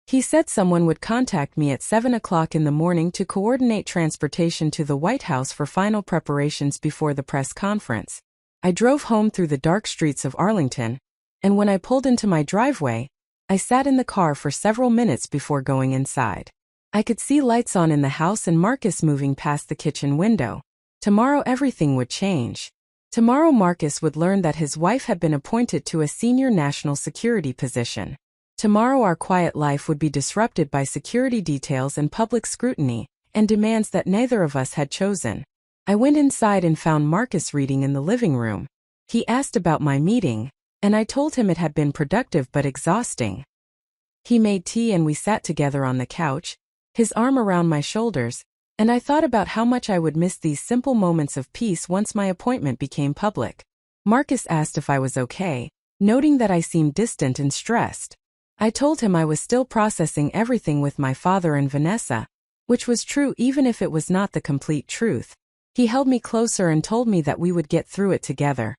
He said someone would contact me at 7 o'clock in the morning to coordinate transportation to the White House for final preparations before the press conference. I drove home through the dark streets of Arlington, and when I pulled into my driveway, I sat in the car for several minutes before going inside. I could see lights on in the house and Marcus moving past the kitchen window. Tomorrow everything would change. Tomorrow Marcus would learn that his wife had been appointed to a senior national security position. Tomorrow our quiet life would be disrupted by security details and public scrutiny, and demands that neither of us had chosen. I went inside and found Marcus reading in the living room. He asked about my meeting, and I told him it had been productive but exhausting. He made tea and we sat together on the couch, his arm around my shoulders, and I thought about how much I would miss these simple moments of peace once my appointment became public. Marcus asked if I was okay, noting that I seemed distant and stressed. I told him I was still processing everything with my father and Vanessa, which was true even if it was not the complete truth. He held me closer and told me that we would get through it together,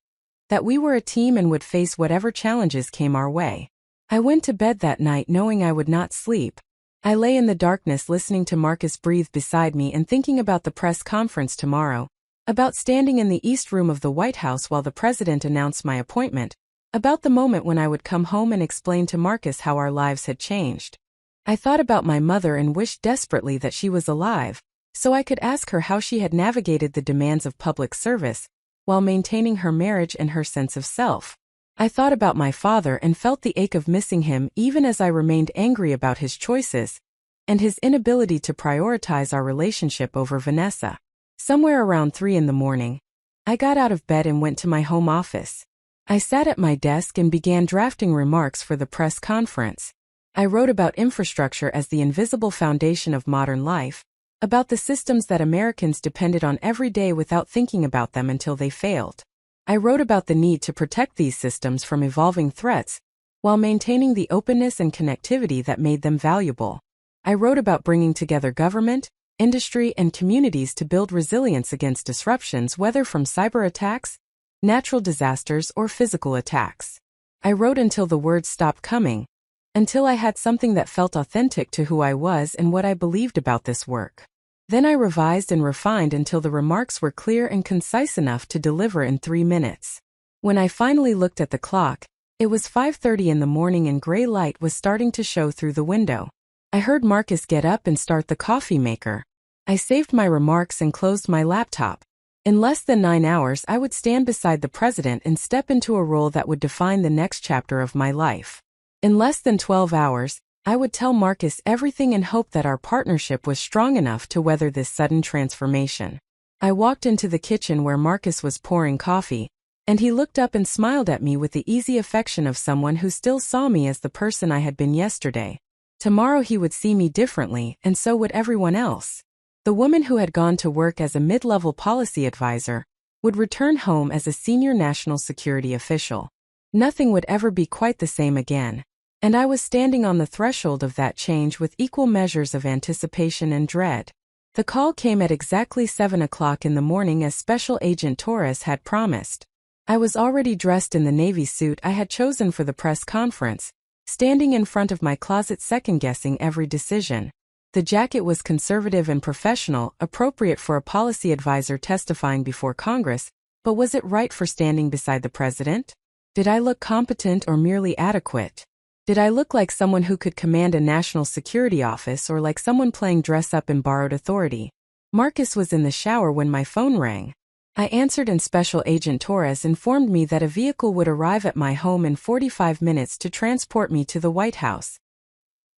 that we were a team and would face whatever challenges came our way. I went to bed that night knowing I would not sleep. I lay in the darkness listening to Marcus breathe beside me and thinking about the press conference tomorrow, about standing in the East Room of the White House while the president announced my appointment, about the moment when I would come home and explain to Marcus how our lives had changed. I thought about my mother and wished desperately that she was alive, so I could ask her how she had navigated the demands of public service, while maintaining her marriage and her sense of self. I thought about my father and felt the ache of missing him even as I remained angry about his choices, and his inability to prioritize our relationship over Vanessa. Somewhere around 3 in the morning, I got out of bed and went to my home office. I sat at my desk and began drafting remarks for the press conference. I wrote about infrastructure as the invisible foundation of modern life, about the systems that Americans depended on every day without thinking about them until they failed. I wrote about the need to protect these systems from evolving threats, while maintaining the openness and connectivity that made them valuable. I wrote about bringing together government, industry, and communities to build resilience against disruptions, whether from cyber attacks, natural disasters, or physical attacks. I wrote until the words stopped coming, until I had something that felt authentic to who I was and what I believed about this work. Then I revised and refined until the remarks were clear and concise enough to deliver in 3 minutes. When I finally looked at the clock, it was 5:30 in the morning and gray light was starting to show through the window. I heard Marcus get up and start the coffee maker. I saved my remarks and closed my laptop. In less than 9 hours, I would stand beside the president and step into a role that would define the next chapter of my life. In less than 12 hours, I would tell Marcus everything and hope that our partnership was strong enough to weather this sudden transformation. I walked into the kitchen where Marcus was pouring coffee, and he looked up and smiled at me with the easy affection of someone who still saw me as the person I had been yesterday. Tomorrow he would see me differently, and so would everyone else. The woman who had gone to work as a mid-level policy advisor would return home as a senior national security official. Nothing would ever be quite the same again, and I was standing on the threshold of that change with equal measures of anticipation and dread. The call came at exactly 7 o'clock in the morning as Special Agent Torres had promised. I was already dressed in the navy suit I had chosen for the press conference, standing in front of my closet second-guessing every decision. The jacket was conservative and professional, appropriate for a policy advisor testifying before Congress, but was it right for standing beside the president? Did I look competent or merely adequate? Did I look like someone who could command a national security office or like someone playing dress-up in borrowed authority? Marcus was in the shower when my phone rang. I answered and Special Agent Torres informed me that a vehicle would arrive at my home in 45 minutes to transport me to the White House.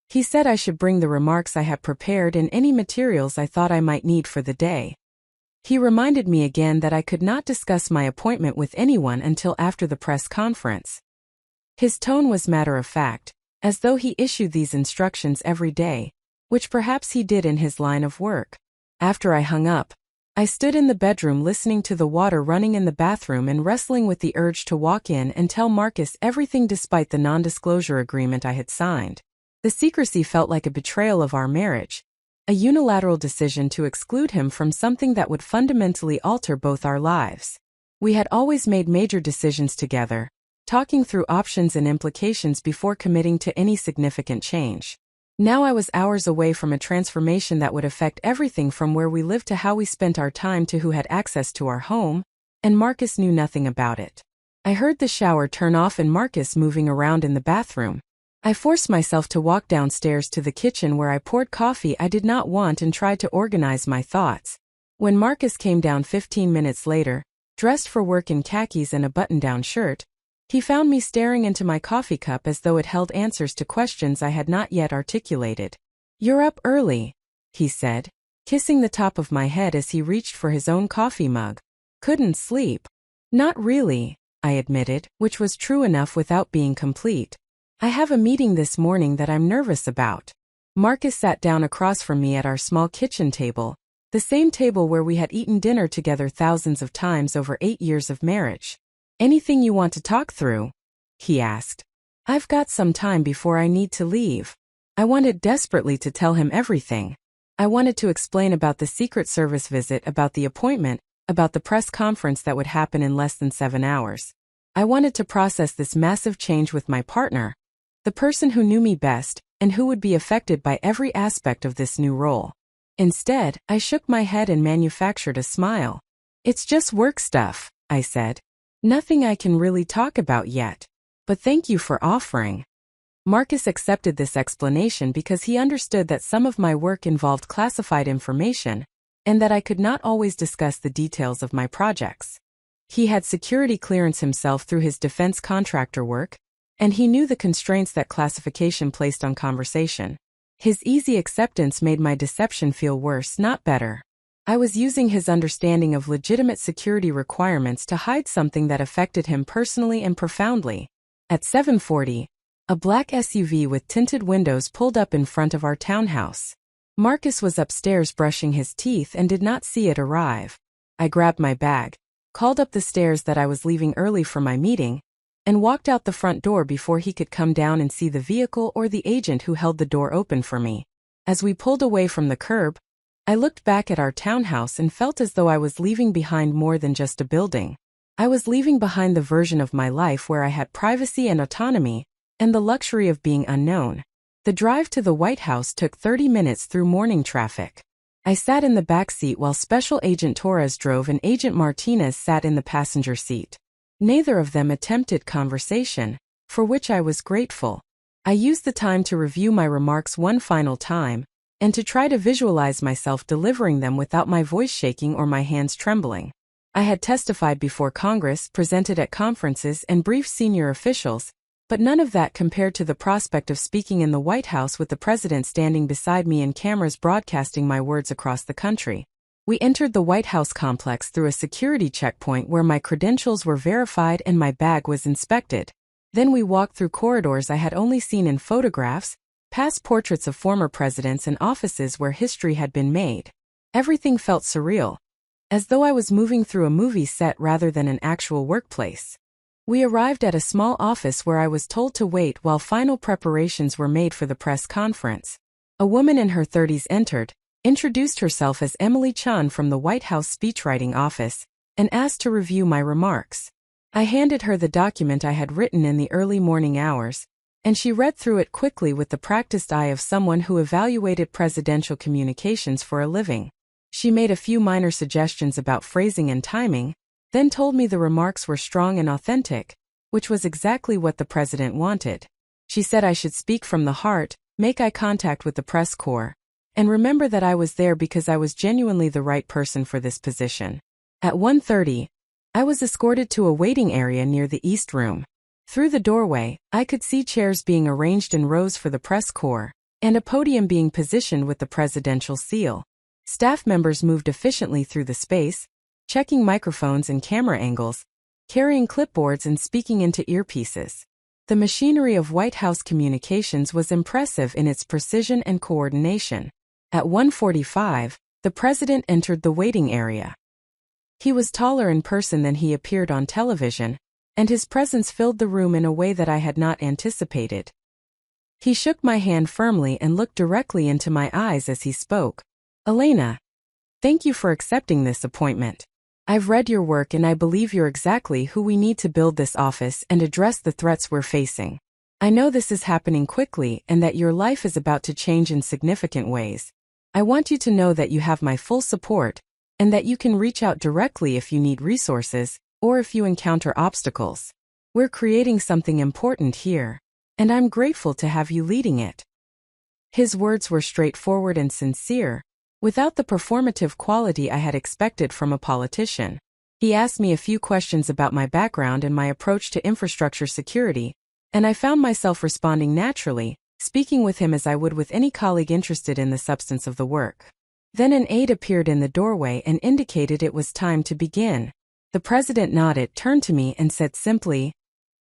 He said I should bring the remarks I had prepared and any materials I thought I might need for the day. He reminded me again that I could not discuss my appointment with anyone until after the press conference. His tone was matter-of-fact, as though he issued these instructions every day, which perhaps he did in his line of work. After I hung up, I stood in the bedroom listening to the water running in the bathroom and wrestling with the urge to walk in and tell Marcus everything despite the non-disclosure agreement I had signed. The secrecy felt like a betrayal of our marriage, a unilateral decision to exclude him from something that would fundamentally alter both our lives. We had always made major decisions together, talking through options and implications before committing to any significant change. Now I was hours away from a transformation that would affect everything from where we lived to how we spent our time to who had access to our home, and Marcus knew nothing about it. I heard the shower turn off and Marcus moving around in the bathroom. I forced myself to walk downstairs to the kitchen where I poured coffee I did not want and tried to organize my thoughts. When Marcus came down 15 minutes later, dressed for work in khakis and a button-down shirt, he found me staring into my coffee cup as though it held answers to questions I had not yet articulated. "You're up early," he said, kissing the top of my head as he reached for his own coffee mug. "Couldn't sleep." "Not really," I admitted, which was true enough without being complete. "I have a meeting this morning that I'm nervous about." Marcus sat down across from me at our small kitchen table, the same table where we had eaten dinner together thousands of times over 8 years of marriage. "Anything you want to talk through?" he asked. "I've got some time before I need to leave." I wanted desperately to tell him everything. I wanted to explain about the Secret Service visit, about the appointment, about the press conference that would happen in less than 7 hours. I wanted to process this massive change with my partner, the person who knew me best and who would be affected by every aspect of this new role. Instead, I shook my head and manufactured a smile. "It's just work stuff," I said. "Nothing I can really talk about yet. But thank you for offering." Marcus accepted this explanation because he understood that some of my work involved classified information, and that I could not always discuss the details of my projects. He had security clearance himself through his defense contractor work, and he knew the constraints that classification placed on conversation. His easy acceptance made my deception feel worse, not better. I was using his understanding of legitimate security requirements to hide something that affected him personally and profoundly. At 7:40, a black SUV with tinted windows pulled up in front of our townhouse. Marcus was upstairs brushing his teeth and did not see it arrive. I grabbed my bag, called up the stairs that I was leaving early for my meeting, and walked out the front door before he could come down and see the vehicle or the agent who held the door open for me. As we pulled away from the curb, I looked back at our townhouse and felt as though I was leaving behind more than just a building. I was leaving behind the version of my life where I had privacy and autonomy, and the luxury of being unknown. The drive to the White House took 30 minutes through morning traffic. I sat in the back seat while Special Agent Torres drove and Agent Martinez sat in the passenger seat. Neither of them attempted conversation, for which I was grateful. I used the time to review my remarks one final time, and to try to visualize myself delivering them without my voice shaking or my hands trembling. I had testified before Congress, presented at conferences, and briefed senior officials, But none of that compared to the prospect of speaking in the White House with the president standing beside me and cameras broadcasting my words across the country. We entered the White House complex through a security checkpoint where my credentials were verified and my bag was inspected. Then we walked through corridors I had only seen in photographs, past portraits of former presidents and offices where history had been made. Everything felt surreal, as though I was moving through a movie set rather than an actual workplace. We arrived at a small office where I was told to wait while final preparations were made for the press conference. A woman in her 30s entered, introduced herself as Emily Chun from the White House speechwriting office, and asked to review my remarks. I handed her the document I had written in the early morning hours, and she read through it quickly with the practiced eye of someone who evaluated presidential communications for a living. She made a few minor suggestions about phrasing and timing, then told me the remarks were strong and authentic, which was exactly what the president wanted. She said I should speak from the heart, make eye contact with the press corps, and remember that I was there because I was genuinely the right person for this position. At 1:30, I was escorted to a waiting area near the East Room. Through the doorway, I could see chairs being arranged in rows for the press corps, and a podium being positioned with the presidential seal. Staff members moved efficiently through the space, checking microphones and camera angles, carrying clipboards and speaking into earpieces. The machinery of White House communications was impressive in its precision and coordination. At 1:45, the president entered the waiting area. He was taller in person than he appeared on television, and his presence filled the room in a way that I had not anticipated. He shook my hand firmly and looked directly into my eyes as he spoke. "Elena, thank you for accepting this appointment. I've read your work and I believe you're exactly who we need to build this office and address the threats we're facing. I know this is happening quickly and that your life is about to change in significant ways. I want you to know that you have my full support, and that you can reach out directly if you need resources, or if you encounter obstacles. We're creating something important here, and I'm grateful to have you leading it." His words were straightforward and sincere, without the performative quality I had expected from a politician. He asked me a few questions about my background and my approach to infrastructure security, and I found myself responding naturally, speaking with him as I would with any colleague interested in the substance of the work. Then an aide appeared in the doorway and indicated it was time to begin. The president nodded, turned to me and said simply,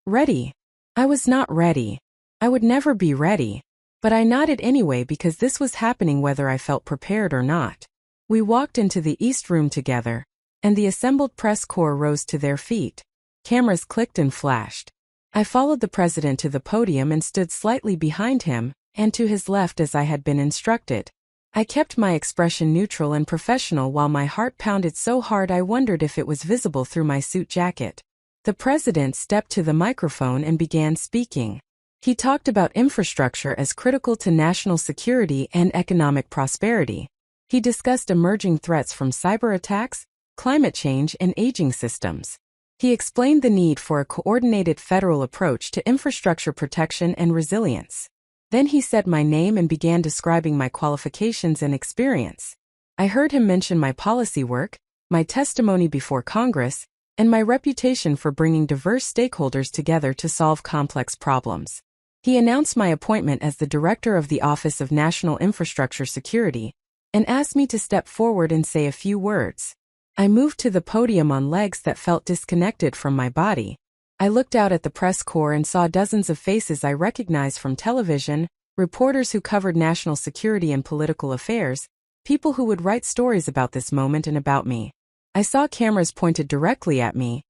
"Ready?" I was not ready. I would never be ready. But I nodded anyway because this was happening whether I felt prepared or not. We walked into the East Room together, and the assembled press corps rose to their feet. Cameras clicked and flashed. I followed the president to the podium and stood slightly behind him, and to his left as I had been instructed. I kept my expression neutral and professional while my heart pounded so hard I wondered if it was visible through my suit jacket. The president stepped to the microphone and began speaking. He talked about infrastructure as critical to national security and economic prosperity. He discussed emerging threats from cyber attacks, climate change, and aging systems. He explained the need for a coordinated federal approach to infrastructure protection and resilience. Then he said my name and began describing my qualifications and experience. I heard him mention my policy work, my testimony before Congress, and my reputation for bringing diverse stakeholders together to solve complex problems. He announced my appointment as the director of the Office of National Infrastructure Security, and asked me to step forward and say a few words. I moved to the podium on legs that felt disconnected from my body. I looked out at the press corps and saw dozens of faces I recognized from television, reporters who covered national security and political affairs, people who would write stories about this moment and about me. I saw cameras pointed directly at me,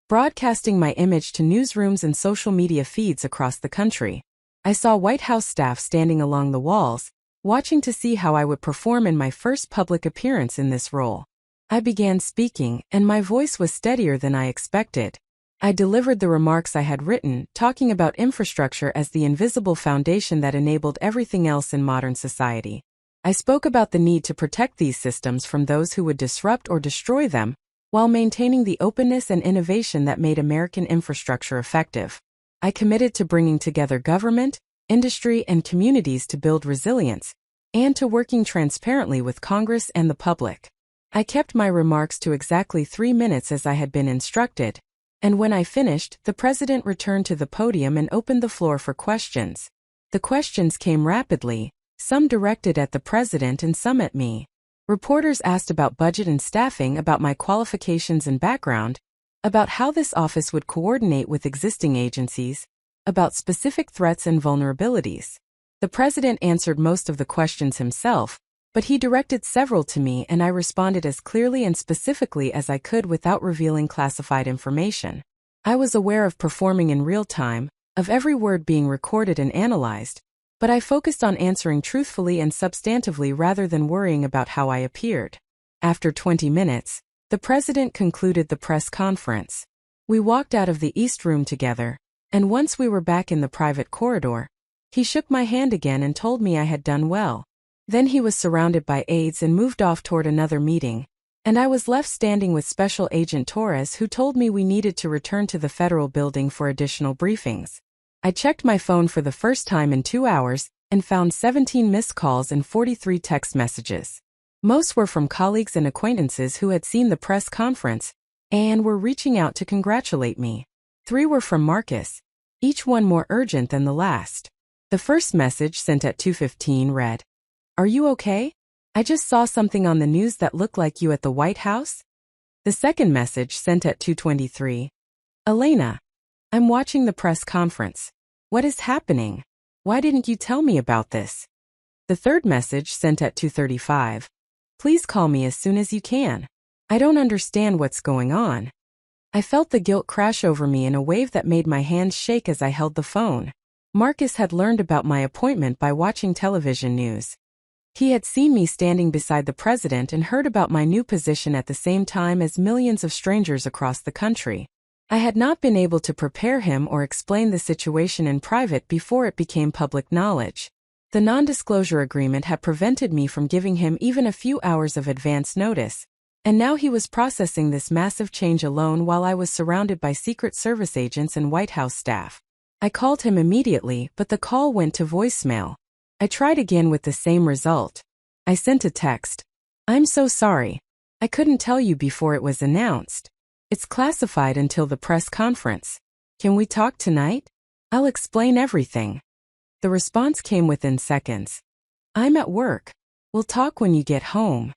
broadcasting my image to newsrooms and social media feeds across the country. I saw White House staff standing along the walls, watching to see how I would perform in my first public appearance in this role. I began speaking, and my voice was steadier than I expected. I delivered the remarks I had written, talking about infrastructure as the invisible foundation that enabled everything else in modern society. I spoke about the need to protect these systems from those who would disrupt or destroy them, while maintaining the openness and innovation that made American infrastructure effective. I committed to bringing together government, industry, and communities to build resilience, and to working transparently with Congress and the public. I kept my remarks to exactly 3 minutes as I had been instructed, And when I finished, the president returned to the podium and opened the floor for questions. The questions came rapidly, some directed at the president and some at me. Reporters asked about budget and staffing, about my qualifications and background, about how this office would coordinate with existing agencies, about specific threats and vulnerabilities. The president answered most of the questions himself, but he directed several to me and I responded as clearly and specifically as I could without revealing classified information. I was aware of performing in real time, of every word being recorded and analyzed, but I focused on answering truthfully and substantively rather than worrying about how I appeared. After 20 minutes, the president concluded the press conference. We walked out of the East Room together, and once we were back in the private corridor, he shook my hand again and told me I had done well. Then he was surrounded by aides and moved off toward another meeting, and I was left standing with Special Agent Torres, who told me we needed to return to the Federal Building for additional briefings. I checked my phone for the first time in 2 hours and found 17 missed calls and 43 text messages. Most were from colleagues and acquaintances who had seen the press conference and were reaching out to congratulate me. 3 were from Marcus, each one more urgent than the last. The first message, sent at 2:15, read, "Are you okay? I just saw something on the news that looked like you at the White House." The second message, sent at 2:23, "Elena, I'm watching the press conference. What is happening? Why didn't you tell me about this?" The third message, sent at 2:35, "Please call me as soon as you can. I don't understand what's going on." I felt the guilt crash over me in a wave that made my hands shake as I held the phone. Marcus had learned about my appointment by watching television news. He had seen me standing beside the president and heard about my new position at the same time as millions of strangers across the country. I had not been able to prepare him or explain the situation in private before it became public knowledge. The non-disclosure agreement had prevented me from giving him even a few hours of advance notice, and now he was processing this massive change alone while I was surrounded by Secret Service agents and White House staff. I called him immediately, but the call went to voicemail. I tried again with the same result. I sent a text. "I'm so sorry. I couldn't tell you before it was announced. It's classified until the press conference. Can we talk tonight? I'll explain everything." The response came within seconds. "I'm at work. We'll talk when you get home."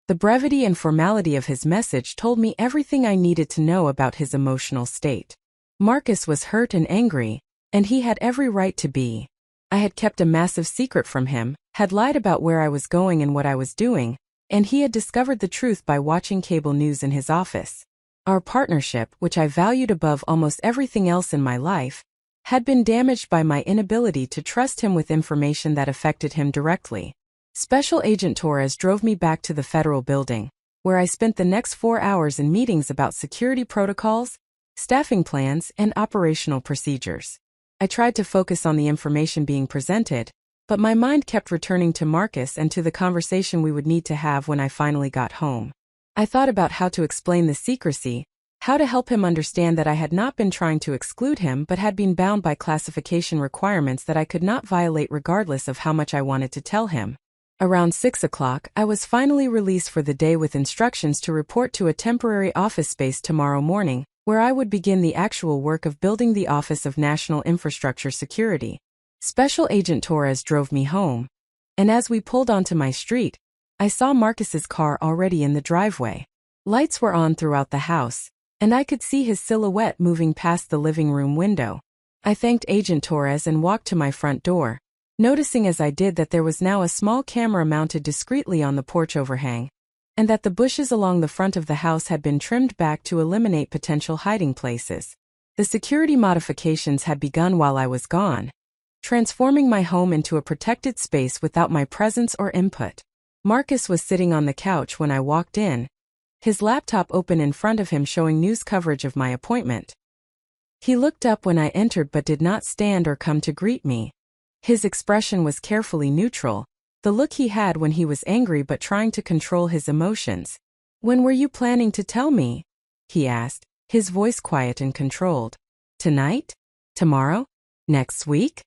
The brevity and formality of his message told me everything I needed to know about his emotional state. Marcus was hurt and angry, and he had every right to be. I had kept a massive secret from him, had lied about where I was going and what I was doing, and he had discovered the truth by watching cable news in his office. Our partnership, which I valued above almost everything else in my life, had been damaged by my inability to trust him with information that affected him directly. Special Agent Torres drove me back to the Federal Building, where I spent the next 4 hours in meetings about security protocols, staffing plans, and operational procedures. I tried to focus on the information being presented, but my mind kept returning to Marcus and to the conversation we would need to have when I finally got home. I thought about how to explain the secrecy, how to help him understand that I had not been trying to exclude him but had been bound by classification requirements that I could not violate regardless of how much I wanted to tell him. Around 6 o'clock, I was finally released for the day with instructions to report to a temporary office space tomorrow morning, where I would begin the actual work of building the Office of National Infrastructure Security. Special Agent Torres drove me home, and as we pulled onto my street, I saw Marcus's car already in the driveway. Lights were on throughout the house, and I could see his silhouette moving past the living room window. I thanked Agent Torres and walked to my front door, noticing as I did that there was now a small camera mounted discreetly on the porch overhang, and that the bushes along the front of the house had been trimmed back to eliminate potential hiding places. The security modifications had begun while I was gone, transforming my home into a protected space without my presence or input. Marcus was sitting on the couch when I walked in, his laptop open in front of him showing news coverage of my appointment. He looked up when I entered but did not stand or come to greet me. His expression was carefully neutral, the look he had when he was angry but trying to control his emotions. "When were you planning to tell me?" he asked, his voice quiet and controlled. "Tonight? Tomorrow? Next week?"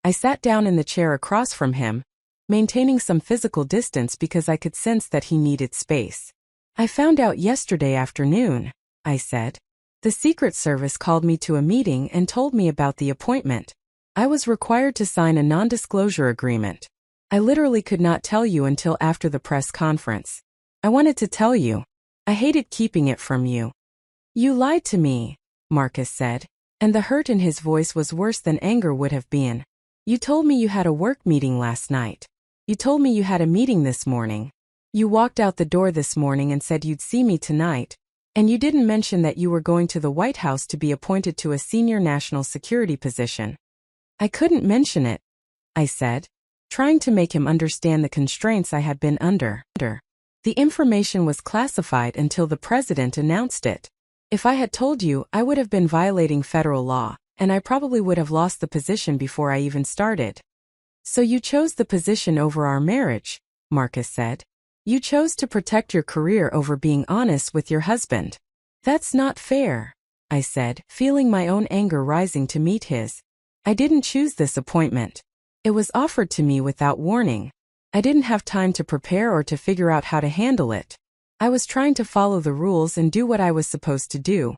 I sat down in the chair across from him, maintaining some physical distance because I could sense that he needed space. "I found out yesterday afternoon," I said. The Secret Service called me to a meeting and told me about the appointment. I was required to sign a non-disclosure agreement. I literally could not tell you until after the press conference. I wanted to tell you. I hated keeping it from you. You lied to me, Marcus said, and the hurt in his voice was worse than anger would have been. You told me you had a work meeting last night. You told me you had a meeting this morning. You walked out the door this morning and said you'd see me tonight, and you didn't mention that you were going to the White House to be appointed to a senior national security position. I couldn't mention it, I said, trying to make him understand the constraints I had been under. The information was classified until the president announced it. If I had told you, I would have been violating federal law, and I probably would have lost the position before I even started. So you chose the position over our marriage, Marcus said. You chose to protect your career over being honest with your husband. That's not fair, I said, feeling my own anger rising to meet his. I didn't choose this appointment. It was offered to me without warning. I didn't have time to prepare or to figure out how to handle it. I was trying to follow the rules and do what I was supposed to do.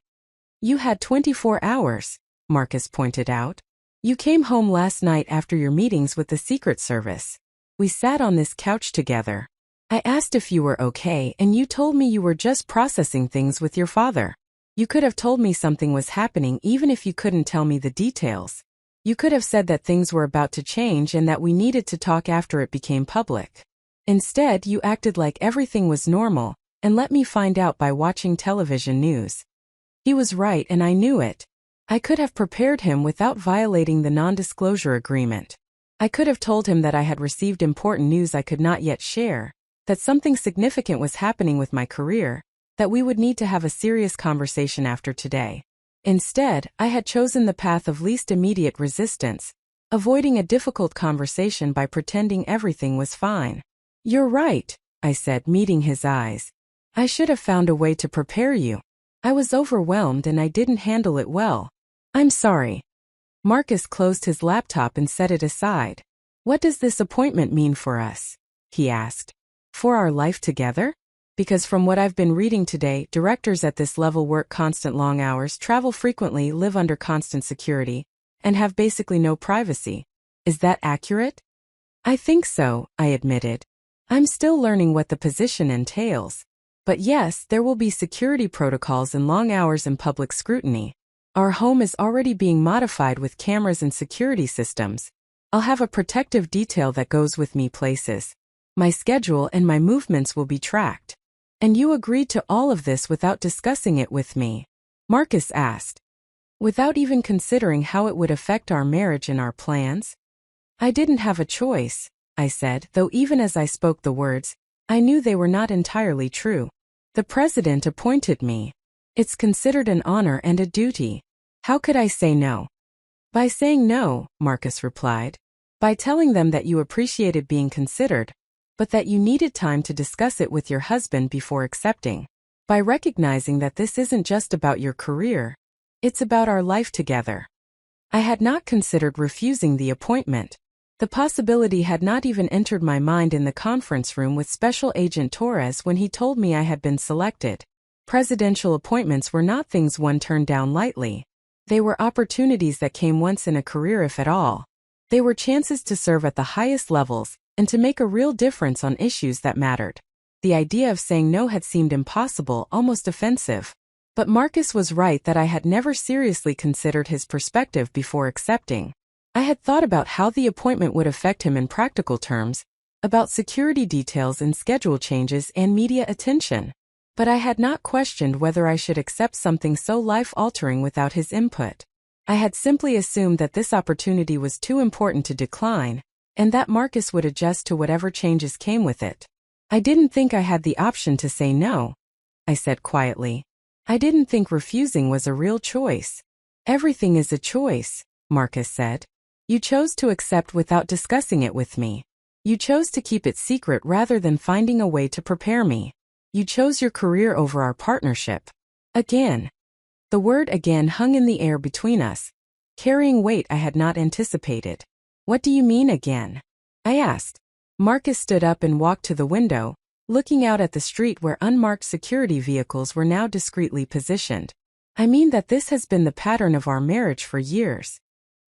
You had 24 hours, Marcus pointed out. You came home last night after your meetings with the Secret Service. We sat on this couch together. I asked if you were okay, and you told me you were just processing things with your father. You could have told me something was happening even if you couldn't tell me the details. You could have said that things were about to change and that we needed to talk after it became public. Instead, you acted like everything was normal, and let me find out by watching television news. He was right and I knew it. I could have prepared him without violating the non-disclosure agreement. I could have told him that I had received important news I could not yet share, that something significant was happening with my career, that we would need to have a serious conversation after today. Instead, I had chosen the path of least immediate resistance, avoiding a difficult conversation by pretending everything was fine. You're right, I said, meeting his eyes. I should have found a way to prepare you. I was overwhelmed and I didn't handle it well. I'm sorry. Marcus closed his laptop and set it aside. What does this appointment mean for us? He asked. For our life together? Because from what I've been reading today, directors at this level work constant long hours, travel frequently, live under constant security, and have basically no privacy. Is that accurate? I think so, I admitted. I'm still learning what the position entails. But yes, there will be security protocols and long hours and public scrutiny. Our home is already being modified with cameras and security systems. I'll have a protective detail that goes with me places. My schedule and my movements will be tracked. And you agreed to all of this without discussing it with me? Marcus asked. Without even considering how it would affect our marriage and our plans? I didn't have a choice, I said, though even as I spoke the words, I knew they were not entirely true. The president appointed me. It's considered an honor and a duty. How could I say no? By saying no, Marcus replied. By telling them that you appreciated being considered, but that you needed time to discuss it with your husband before accepting. By recognizing that this isn't just about your career. It's about our life together. I had not considered refusing the appointment. The possibility had not even entered my mind in the conference room with Special Agent Torres when he told me I had been selected. Presidential appointments were not things one turned down lightly. They were opportunities that came once in a career, if at all. They were chances to serve at the highest levels, and to make a real difference on issues that mattered. The idea of saying no had seemed impossible, almost offensive. But Marcus was right that I had never seriously considered his perspective before accepting. I had thought about how the appointment would affect him in practical terms, about security details and schedule changes and media attention. But I had not questioned whether I should accept something so life-altering without his input. I had simply assumed that this opportunity was too important to decline, and that Marcus would adjust to whatever changes came with it. I didn't think I had the option to say no, I said quietly. I didn't think refusing was a real choice. Everything is a choice, Marcus said. You chose to accept without discussing it with me. You chose to keep it secret rather than finding a way to prepare me. You chose your career over our partnership. Again. The word again hung in the air between us, carrying weight I had not anticipated. What do you mean again? I asked. Marcus stood up and walked to the window, looking out at the street where unmarked security vehicles were now discreetly positioned. I mean that this has been the pattern of our marriage for years.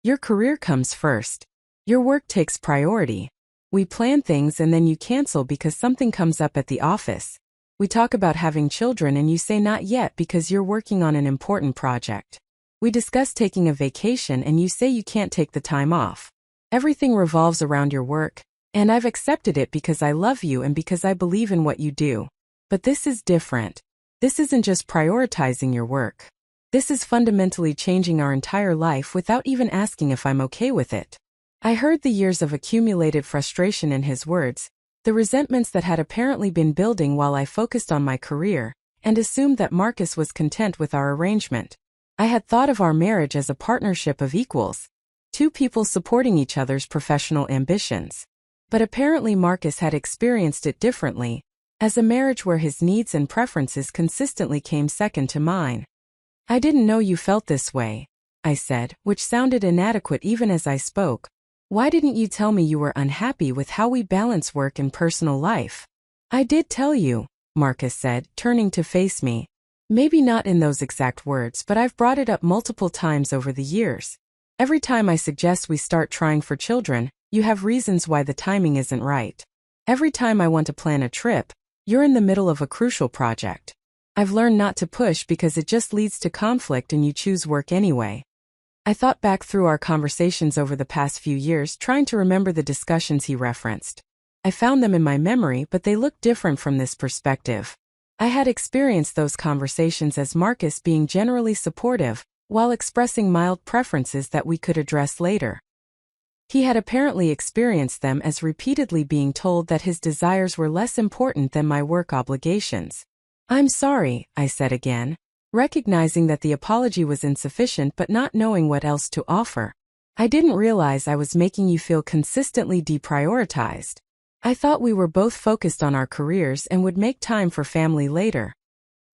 Your career comes first. Your work takes priority. We plan things and then you cancel because something comes up at the office. We talk about having children and you say not yet because you're working on an important project. We discuss taking a vacation and you say you can't take the time off. Everything revolves around your work, and I've accepted it because I love you and because I believe in what you do. But this is different. This isn't just prioritizing your work. This is fundamentally changing our entire life without even asking if I'm okay with it. I heard the years of accumulated frustration in his words, the resentments that had apparently been building while I focused on my career, and assumed that Marcus was content with our arrangement. I had thought of our marriage as a partnership of equals, two people supporting each other's professional ambitions. But apparently Marcus had experienced it differently, as a marriage where his needs and preferences consistently came second to mine. I didn't know you felt this way, I said, which sounded inadequate even as I spoke. Why didn't you tell me you were unhappy with how we balance work and personal life? I did tell you, Marcus said, turning to face me. Maybe not in those exact words, but I've brought it up multiple times over the years. Every time I suggest we start trying for children, you have reasons why the timing isn't right. Every time I want to plan a trip, you're in the middle of a crucial project. I've learned not to push because it just leads to conflict and you choose work anyway. I thought back through our conversations over the past few years, trying to remember the discussions he referenced. I found them in my memory, but they looked different from this perspective. I had experienced those conversations as Marcus being generally supportive, while expressing mild preferences that we could address later. He had apparently experienced them as repeatedly being told that his desires were less important than my work obligations. I'm sorry, I said again, recognizing that the apology was insufficient but not knowing what else to offer. I didn't realize I was making you feel consistently deprioritized. I thought we were both focused on our careers and would make time for family later.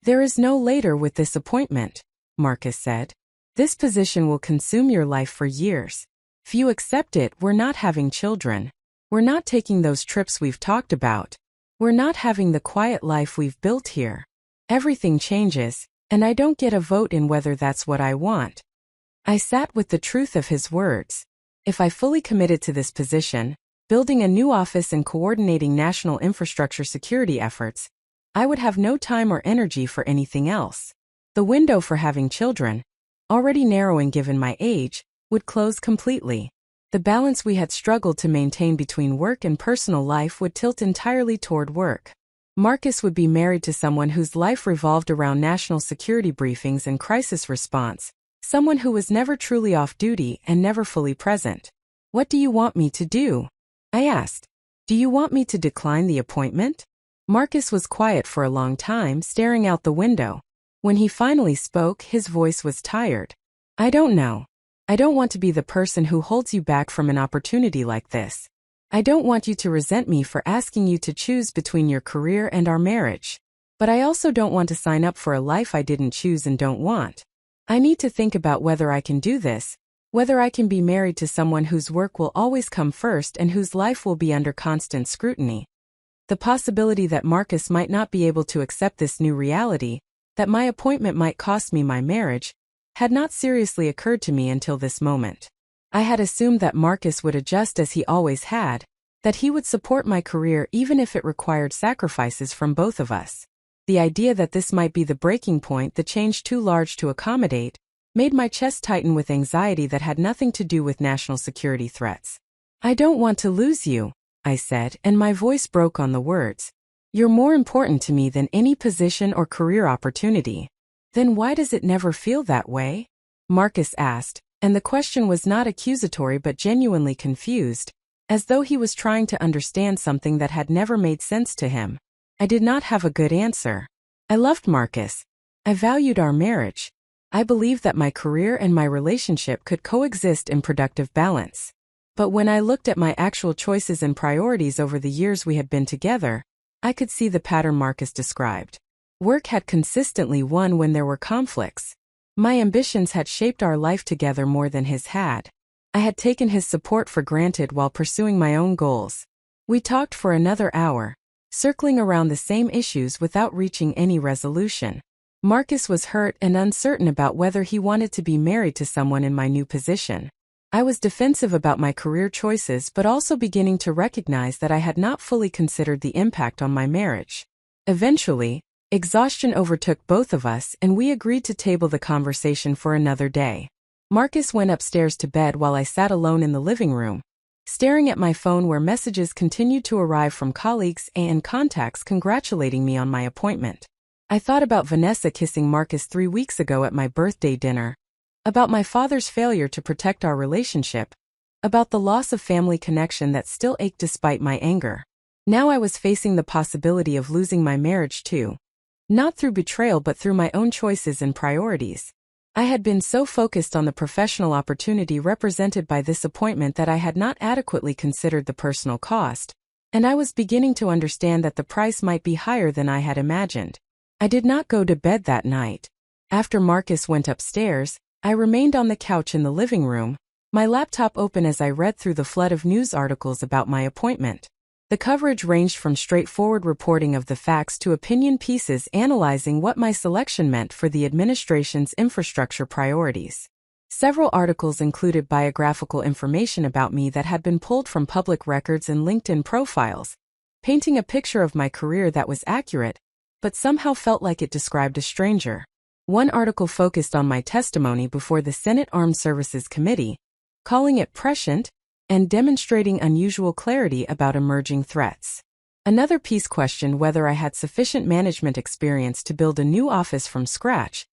There is no later with this appointment, Marcus said. This position will consume your life for years. If you accept it, we're not having children. We're not taking those trips we've talked about. We're not having the quiet life we've built here. Everything changes, and I don't get a vote in whether that's what I want. I sat with the truth of his words. If I fully committed to this position, building a new office and coordinating national infrastructure security efforts, I would have no time or energy for anything else. The window for having children, already narrowing given my age, would close completely. The balance we had struggled to maintain between work and personal life would tilt entirely toward work. Marcus would be married to someone whose life revolved around national security briefings and crisis response, someone who was never truly off duty and never fully present. What do you want me to do? I asked. Do you want me to decline the appointment? Marcus was quiet for a long time, staring out the window. When he finally spoke, his voice was tired. I don't know. I don't want to be the person who holds you back from an opportunity like this. I don't want you to resent me for asking you to choose between your career and our marriage. But I also don't want to sign up for a life I didn't choose and don't want. I need to think about whether I can do this, whether I can be married to someone whose work will always come first and whose life will be under constant scrutiny. The possibility that Marcus might not be able to accept this new reality, that my appointment might cost me my marriage, had not seriously occurred to me until this moment. I had assumed that Marcus would adjust as he always had, that he would support my career even if it required sacrifices from both of us. The idea that this might be the breaking point, the change too large to accommodate, made my chest tighten with anxiety that had nothing to do with national security threats. I don't want to lose you, I said, and my voice broke on the words. You're more important to me than any position or career opportunity. Then why does it never feel that way? Marcus asked, and the question was not accusatory but genuinely confused, as though he was trying to understand something that had never made sense to him. I did not have a good answer. I loved Marcus. I valued our marriage. I believed that my career and my relationship could coexist in productive balance. But when I looked at my actual choices and priorities over the years we had been together, I could see the pattern Marcus described. Work had consistently won when there were conflicts. My ambitions had shaped our life together more than his had. I had taken his support for granted while pursuing my own goals. We talked for another hour, circling around the same issues without reaching any resolution. Marcus was hurt and uncertain about whether he wanted to be married to someone in my new position. I was defensive about my career choices but also beginning to recognize that I had not fully considered the impact on my marriage. Eventually, exhaustion overtook both of us and we agreed to table the conversation for another day. Marcus went upstairs to bed while I sat alone in the living room, staring at my phone where messages continued to arrive from colleagues and contacts congratulating me on my appointment. I thought about Vanessa kissing Marcus 3 weeks ago at my birthday dinner, about my father's failure to protect our relationship, about the loss of family connection that still ached despite my anger. Now I was facing the possibility of losing my marriage too. Not through betrayal but through my own choices and priorities. I had been so focused on the professional opportunity represented by this appointment that I had not adequately considered the personal cost, and I was beginning to understand that the price might be higher than I had imagined. I did not go to bed that night. After Marcus went upstairs, I remained on the couch in the living room, my laptop open as I read through the flood of news articles about my appointment. The coverage ranged from straightforward reporting of the facts to opinion pieces analyzing what my selection meant for the administration's infrastructure priorities. Several articles included biographical information about me that had been pulled from public records and LinkedIn profiles, painting a picture of my career that was accurate, but somehow felt like it described a stranger. One article focused on my testimony before the Senate Armed Services Committee, calling it prescient and demonstrating unusual clarity about emerging threats. Another piece questioned whether I had sufficient management experience to build a new office from scratch,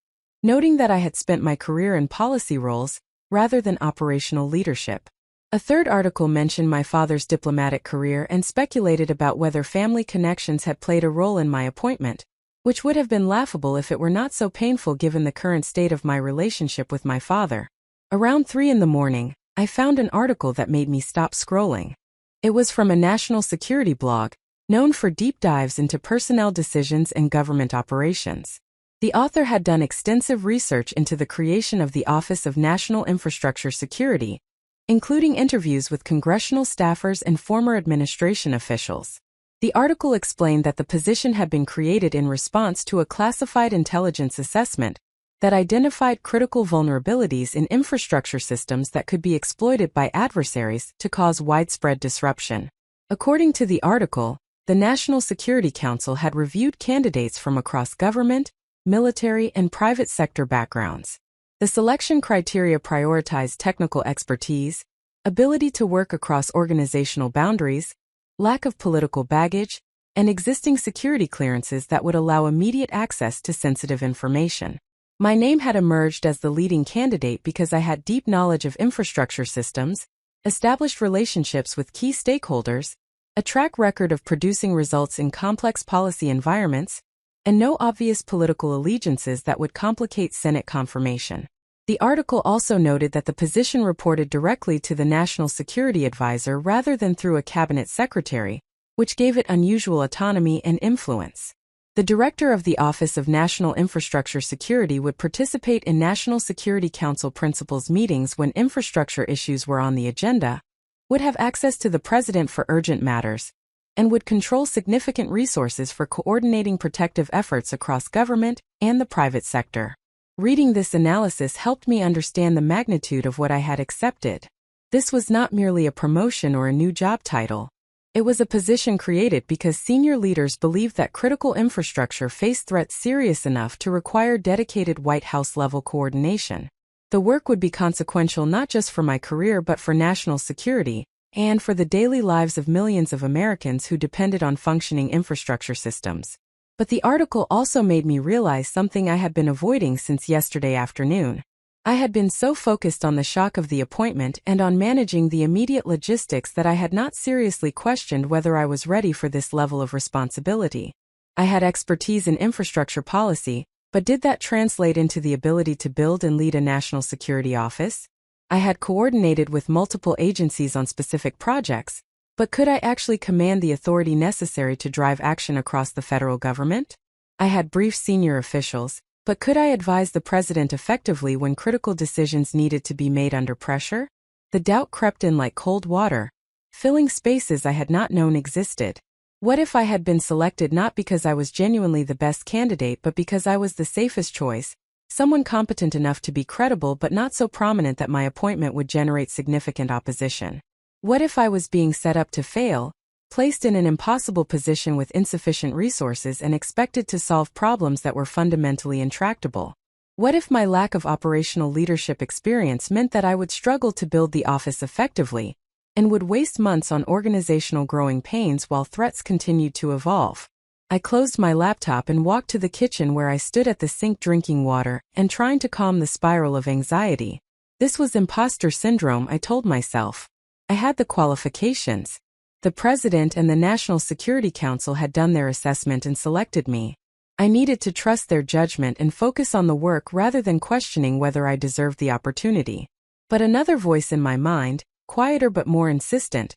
noting that I had spent my career in policy roles rather than operational leadership. A third article mentioned my father's diplomatic career and speculated about whether family connections had played a role in my appointment, which would have been laughable if it were not so painful given the current state of my relationship with my father. Around 3 a.m, I found an article that made me stop scrolling. It was from a national security blog, known for deep dives into personnel decisions and government operations. The author had done extensive research into the creation of the Office of National Infrastructure Security, including interviews with congressional staffers and former administration officials. The article explained that the position had been created in response to a classified intelligence assessment that identified critical vulnerabilities in infrastructure systems that could be exploited by adversaries to cause widespread disruption. According to the article, the National Security Council had reviewed candidates from across government, military, and private sector backgrounds. The selection criteria prioritized technical expertise, ability to work across organizational boundaries, lack of political baggage, and existing security clearances that would allow immediate access to sensitive information. My name had emerged as the leading candidate because I had deep knowledge of infrastructure systems, established relationships with key stakeholders, a track record of producing results in complex policy environments, and no obvious political allegiances that would complicate Senate confirmation. The article also noted that the position reported directly to the National Security Advisor rather than through a cabinet secretary, which gave it unusual autonomy and influence. The director of the Office of National Infrastructure Security would participate in National Security Council principals meetings when infrastructure issues were on the agenda, would have access to the president for urgent matters, and would control significant resources for coordinating protective efforts across government and the private sector. Reading this analysis helped me understand the magnitude of what I had accepted. This was not merely a promotion or a new job title. It was a position created because senior leaders believed that critical infrastructure faced threats serious enough to require dedicated White House-level coordination. The work would be consequential not just for my career but for national security, and for the daily lives of millions of Americans who depended on functioning infrastructure systems. But the article also made me realize something I had been avoiding since yesterday afternoon. I had been so focused on the shock of the appointment and on managing the immediate logistics that I had not seriously questioned whether I was ready for this level of responsibility. I had expertise in infrastructure policy, but did that translate into the ability to build and lead a national security office? I had coordinated with multiple agencies on specific projects, but could I actually command the authority necessary to drive action across the federal government? I had briefed senior officials, but could I advise the president effectively when critical decisions needed to be made under pressure? The doubt crept in like cold water, filling spaces I had not known existed. What if I had been selected not because I was genuinely the best candidate but because I was the safest choice, someone competent enough to be credible but not so prominent that my appointment would generate significant opposition? What if I was being set up to fail, placed in an impossible position with insufficient resources and expected to solve problems that were fundamentally intractable? What if my lack of operational leadership experience meant that I would struggle to build the office effectively, and would waste months on organizational growing pains while threats continued to evolve? I closed my laptop and walked to the kitchen where I stood at the sink drinking water and trying to calm the spiral of anxiety. This was imposter syndrome, I told myself. I had the qualifications. The President and the National Security Council had done their assessment and selected me. I needed to trust their judgment and focus on the work rather than questioning whether I deserved the opportunity. But another voice in my mind, quieter but more insistent,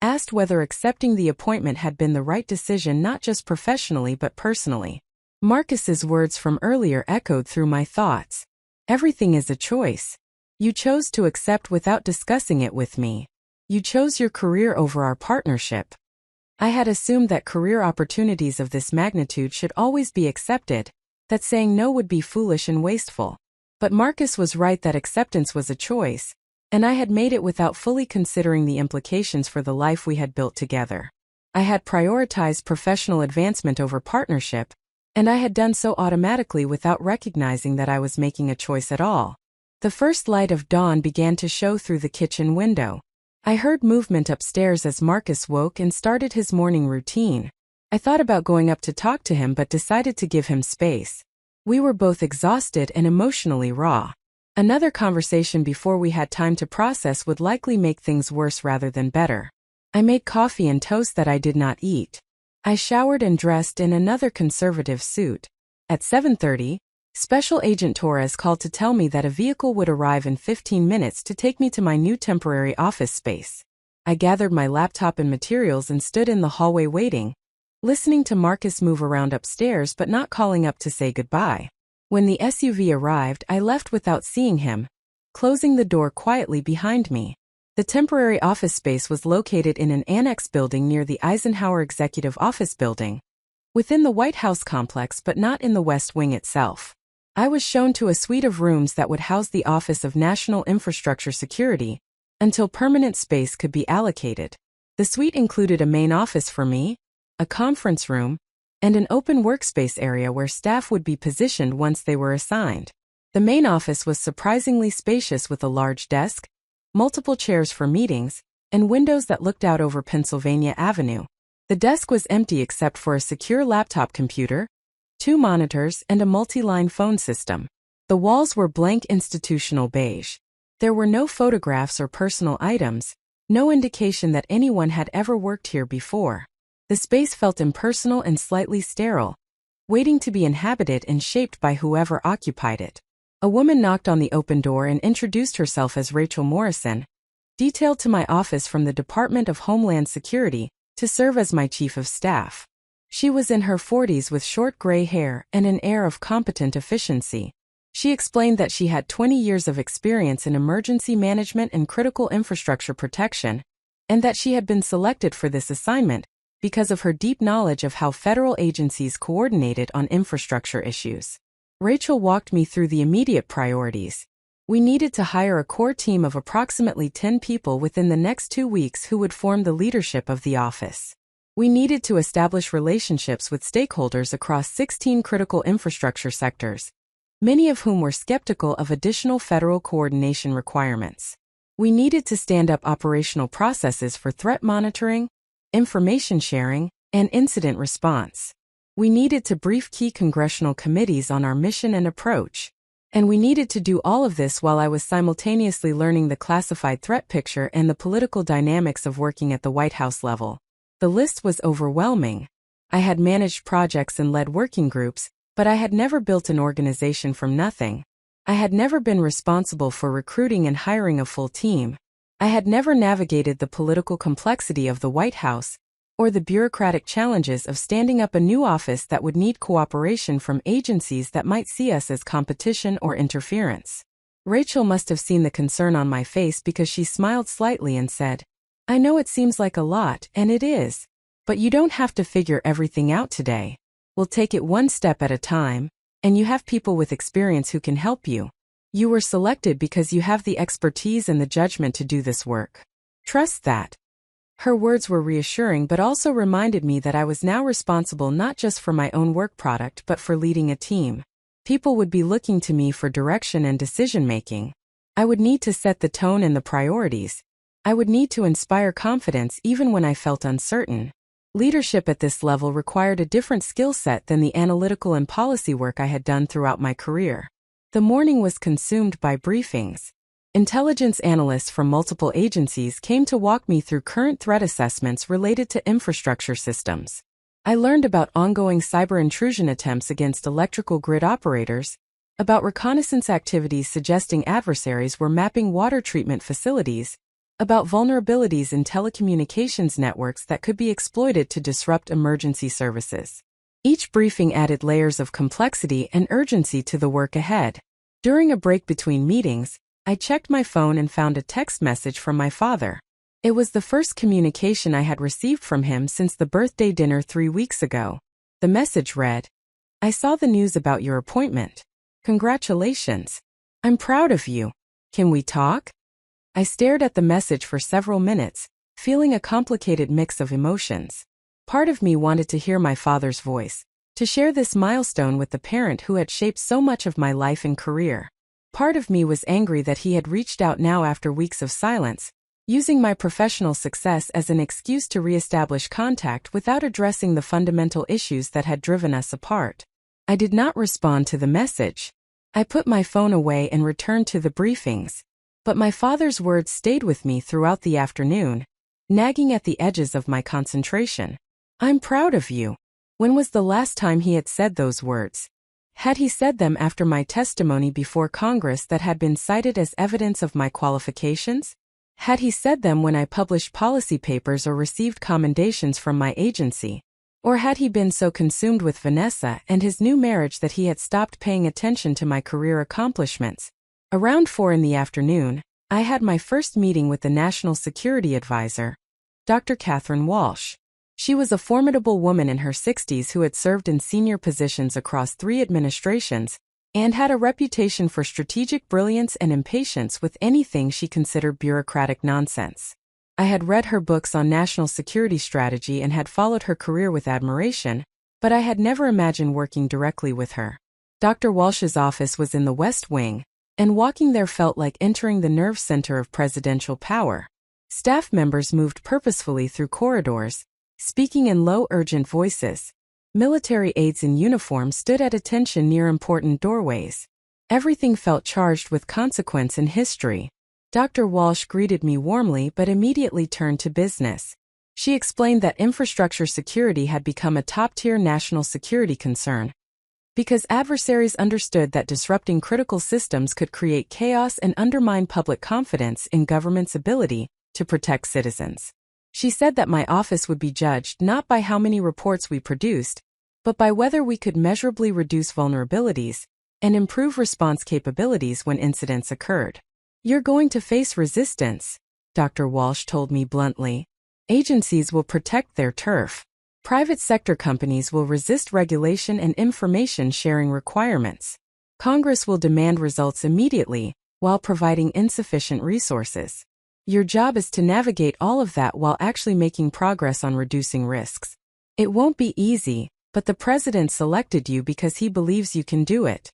asked whether accepting the appointment had been the right decision not just professionally but personally. Marcus's words from earlier echoed through my thoughts. Everything is a choice. You chose to accept without discussing it with me. You chose your career over our partnership. I had assumed that career opportunities of this magnitude should always be accepted, that saying no would be foolish and wasteful. But Marcus was right that acceptance was a choice, and I had made it without fully considering the implications for the life we had built together. I had prioritized professional advancement over partnership, and I had done so automatically without recognizing that I was making a choice at all. The first light of dawn began to show through the kitchen window. I heard movement upstairs as Marcus woke and started his morning routine. I thought about going up to talk to him but decided to give him space. We were both exhausted and emotionally raw. Another conversation before we had time to process would likely make things worse rather than better. I made coffee and toast that I did not eat. I showered and dressed in another conservative suit. At 7:30, Special Agent Torres called to tell me that a vehicle would arrive in 15 minutes to take me to my new temporary office space. I gathered my laptop and materials and stood in the hallway waiting, listening to Marcus move around upstairs but not calling up to say goodbye. When the SUV arrived, I left without seeing him, closing the door quietly behind me. The temporary office space was located in an annex building near the Eisenhower Executive Office Building, within the White House complex but not in the West Wing itself. I was shown to a suite of rooms that would house the Office of National Infrastructure Security, until permanent space could be allocated. The suite included a main office for me, a conference room, and an open workspace area where staff would be positioned once they were assigned. The main office was surprisingly spacious with a large desk, multiple chairs for meetings, and windows that looked out over Pennsylvania Avenue. The desk was empty except for a secure laptop computer, 2 monitors, and a multi-line phone system. The walls were blank institutional beige. There were no photographs or personal items, no indication that anyone had ever worked here before. The space felt impersonal and slightly sterile, waiting to be inhabited and shaped by whoever occupied it. A woman knocked on the open door and introduced herself as Rachel Morrison, detailed to my office from the Department of Homeland Security to serve as my chief of staff. She was in her 40s with short gray hair and an air of competent efficiency. She explained that she had 20 years of experience in emergency management and critical infrastructure protection, and that she had been selected for this assignment because of her deep knowledge of how federal agencies coordinated on infrastructure issues. Rachel walked me through the immediate priorities. We needed to hire a core team of approximately 10 people within the next 2 weeks who would form the leadership of the office. We needed to establish relationships with stakeholders across 16 critical infrastructure sectors, many of whom were skeptical of additional federal coordination requirements. We needed to stand up operational processes for threat monitoring, information sharing, and incident response. We needed to brief key congressional committees on our mission and approach. And we needed to do all of this while I was simultaneously learning the classified threat picture and the political dynamics of working at the White House level. The list was overwhelming. I had managed projects and led working groups, but I had never built an organization from nothing. I had never been responsible for recruiting and hiring a full team. I had never navigated the political complexity of the White House, or the bureaucratic challenges of standing up a new office that would need cooperation from agencies that might see us as competition or interference. Rachel must have seen the concern on my face because she smiled slightly and said, "I know it seems like a lot, and it is. But you don't have to figure everything out today. We'll take it one step at a time, and you have people with experience who can help you. You were selected because you have the expertise and the judgment to do this work. Trust that." Her words were reassuring but also reminded me that I was now responsible not just for my own work product but for leading a team. People would be looking to me for direction and decision-making. I would need to set the tone and the priorities. I would need to inspire confidence even when I felt uncertain. Leadership at this level required a different skill set than the analytical and policy work I had done throughout my career. The morning was consumed by briefings. Intelligence analysts from multiple agencies came to walk me through current threat assessments related to infrastructure systems. I learned about ongoing cyber intrusion attempts against electrical grid operators, about reconnaissance activities suggesting adversaries were mapping water treatment facilities, about vulnerabilities in telecommunications networks that could be exploited to disrupt emergency services. Each briefing added layers of complexity and urgency to the work ahead. During a break between meetings, I checked my phone and found a text message from my father. It was the first communication I had received from him since the birthday dinner 3 weeks ago. The message read, "I saw the news about your appointment. Congratulations. I'm proud of you. Can we talk?" I stared at the message for several minutes, feeling a complicated mix of emotions. Part of me wanted to hear my father's voice, to share this milestone with the parent who had shaped so much of my life and career. Part of me was angry that he had reached out now after weeks of silence, using my professional success as an excuse to reestablish contact without addressing the fundamental issues that had driven us apart. I did not respond to the message. I put my phone away and returned to the briefings. But my father's words stayed with me throughout the afternoon, nagging at the edges of my concentration. "I'm proud of you." When was the last time he had said those words? Had he said them after my testimony before Congress that had been cited as evidence of my qualifications? Had he said them when I published policy papers or received commendations from my agency? Or had he been so consumed with Vanessa and his new marriage that he had stopped paying attention to my career accomplishments? Around 4 in the afternoon, I had my first meeting with the National Security Advisor, Dr. Catherine Walsh. She was a formidable woman in her 60s who had served in senior positions across 3 administrations and had a reputation for strategic brilliance and impatience with anything she considered bureaucratic nonsense. I had read her books on national security strategy and had followed her career with admiration, but I had never imagined working directly with her. Dr. Walsh's office was in the West Wing, and walking there felt like entering the nerve center of presidential power. Staff members moved purposefully through corridors, speaking in low, urgent voices. Military aides in uniform stood at attention near important doorways. Everything felt charged with consequence and history. Dr. Walsh greeted me warmly but immediately turned to business. She explained that infrastructure security had become a top-tier national security concern, because adversaries understood that disrupting critical systems could create chaos and undermine public confidence in government's ability to protect citizens. She said that my office would be judged not by how many reports we produced, but by whether we could measurably reduce vulnerabilities and improve response capabilities when incidents occurred. "You're going to face resistance," Dr. Walsh told me bluntly. "Agencies will protect their turf. Private sector companies will resist regulation and information sharing requirements. Congress will demand results immediately, while providing insufficient resources. Your job is to navigate all of that while actually making progress on reducing risks. It won't be easy, but the president selected you because he believes you can do it."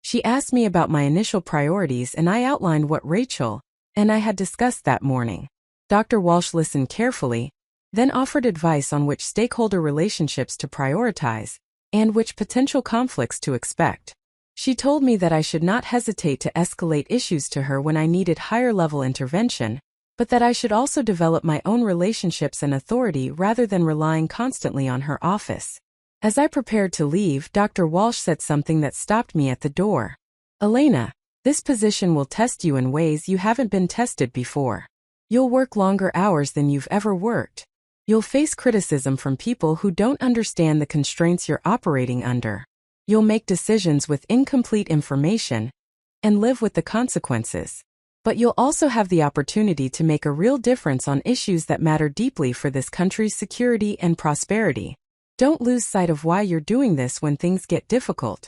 She asked me about my initial priorities and I outlined what Rachel and I had discussed that morning. Dr. Walsh listened carefully, then offered advice on which stakeholder relationships to prioritize and which potential conflicts to expect. She told me that I should not hesitate to escalate issues to her when I needed higher-level intervention, but that I should also develop my own relationships and authority rather than relying constantly on her office. As I prepared to leave, Dr. Walsh said something that stopped me at the door. "Elena, this position will test you in ways you haven't been tested before. You'll work longer hours than you've ever worked. You'll face criticism from people who don't understand the constraints you're operating under. You'll make decisions with incomplete information and live with the consequences. But you'll also have the opportunity to make a real difference on issues that matter deeply for this country's security and prosperity. Don't lose sight of why you're doing this when things get difficult."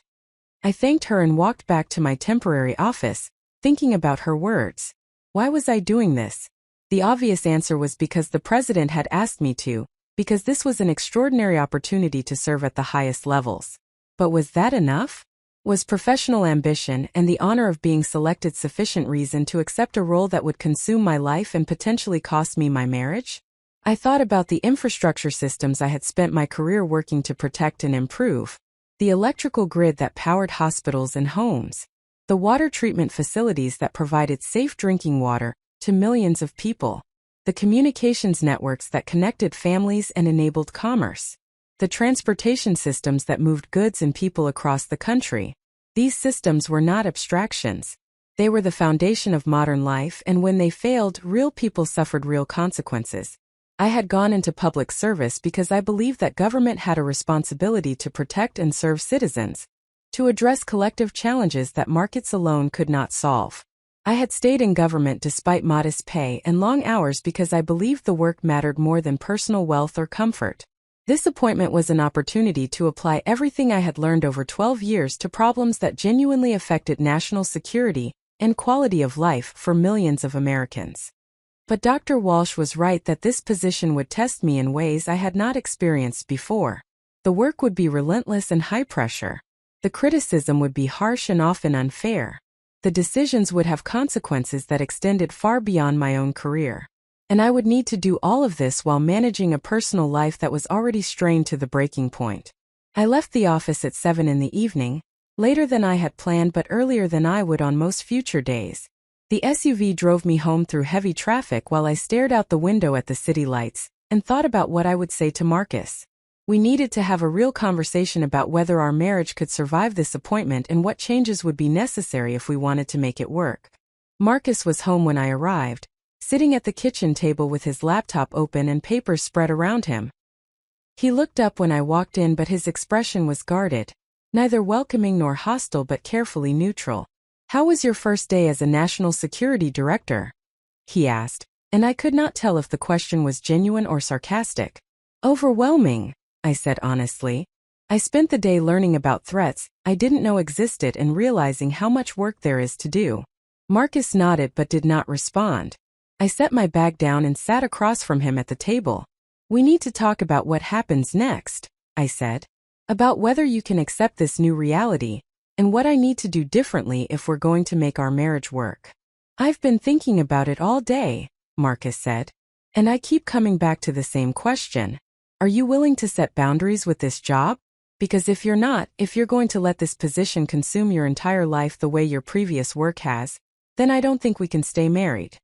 I thanked her and walked back to my temporary office, thinking about her words. Why was I doing this? The obvious answer was because the president had asked me to, because this was an extraordinary opportunity to serve at the highest levels. But was that enough? Was professional ambition and the honor of being selected sufficient reason to accept a role that would consume my life and potentially cost me my marriage? I thought about the infrastructure systems I had spent my career working to protect and improve, the electrical grid that powered hospitals and homes, the water treatment facilities that provided safe drinking water to millions of people, the communications networks that connected families and enabled commerce, the transportation systems that moved goods and people across the country. These systems were not abstractions. They were the foundation of modern life, and when they failed, real people suffered real consequences. I had gone into public service because I believed that government had a responsibility to protect and serve citizens, to address collective challenges that markets alone could not solve. I had stayed in government despite modest pay and long hours because I believed the work mattered more than personal wealth or comfort. This appointment was an opportunity to apply everything I had learned over 12 years to problems that genuinely affected national security and quality of life for millions of Americans. But Dr. Walsh was right that this position would test me in ways I had not experienced before. The work would be relentless and high pressure. The criticism would be harsh and often unfair. The decisions would have consequences that extended far beyond my own career. And I would need to do all of this while managing a personal life that was already strained to the breaking point. I left the office at 7 in the evening, later than I had planned but earlier than I would on most future days. The SUV drove me home through heavy traffic while I stared out the window at the city lights and thought about what I would say to Marcus. We needed to have a real conversation about whether our marriage could survive this appointment and what changes would be necessary if we wanted to make it work. Marcus was home when I arrived, sitting at the kitchen table with his laptop open and papers spread around him. He looked up when I walked in, but his expression was guarded, neither welcoming nor hostile but carefully neutral. "How was your first day as a national security director?" he asked, and I could not tell if the question was genuine or sarcastic. "Overwhelming," I said honestly. "I spent the day learning about threats I didn't know existed and realizing how much work there is to do." Marcus nodded but did not respond. I set my bag down and sat across from him at the table. "We need to talk about what happens next," I said. "About whether you can accept this new reality, and what I need to do differently if we're going to make our marriage work." "I've been thinking about it all day," Marcus said. "And I keep coming back to the same question. Are you willing to set boundaries with this job? Because if you're not, if you're going to let this position consume your entire life the way your previous work has, then I don't think we can stay married."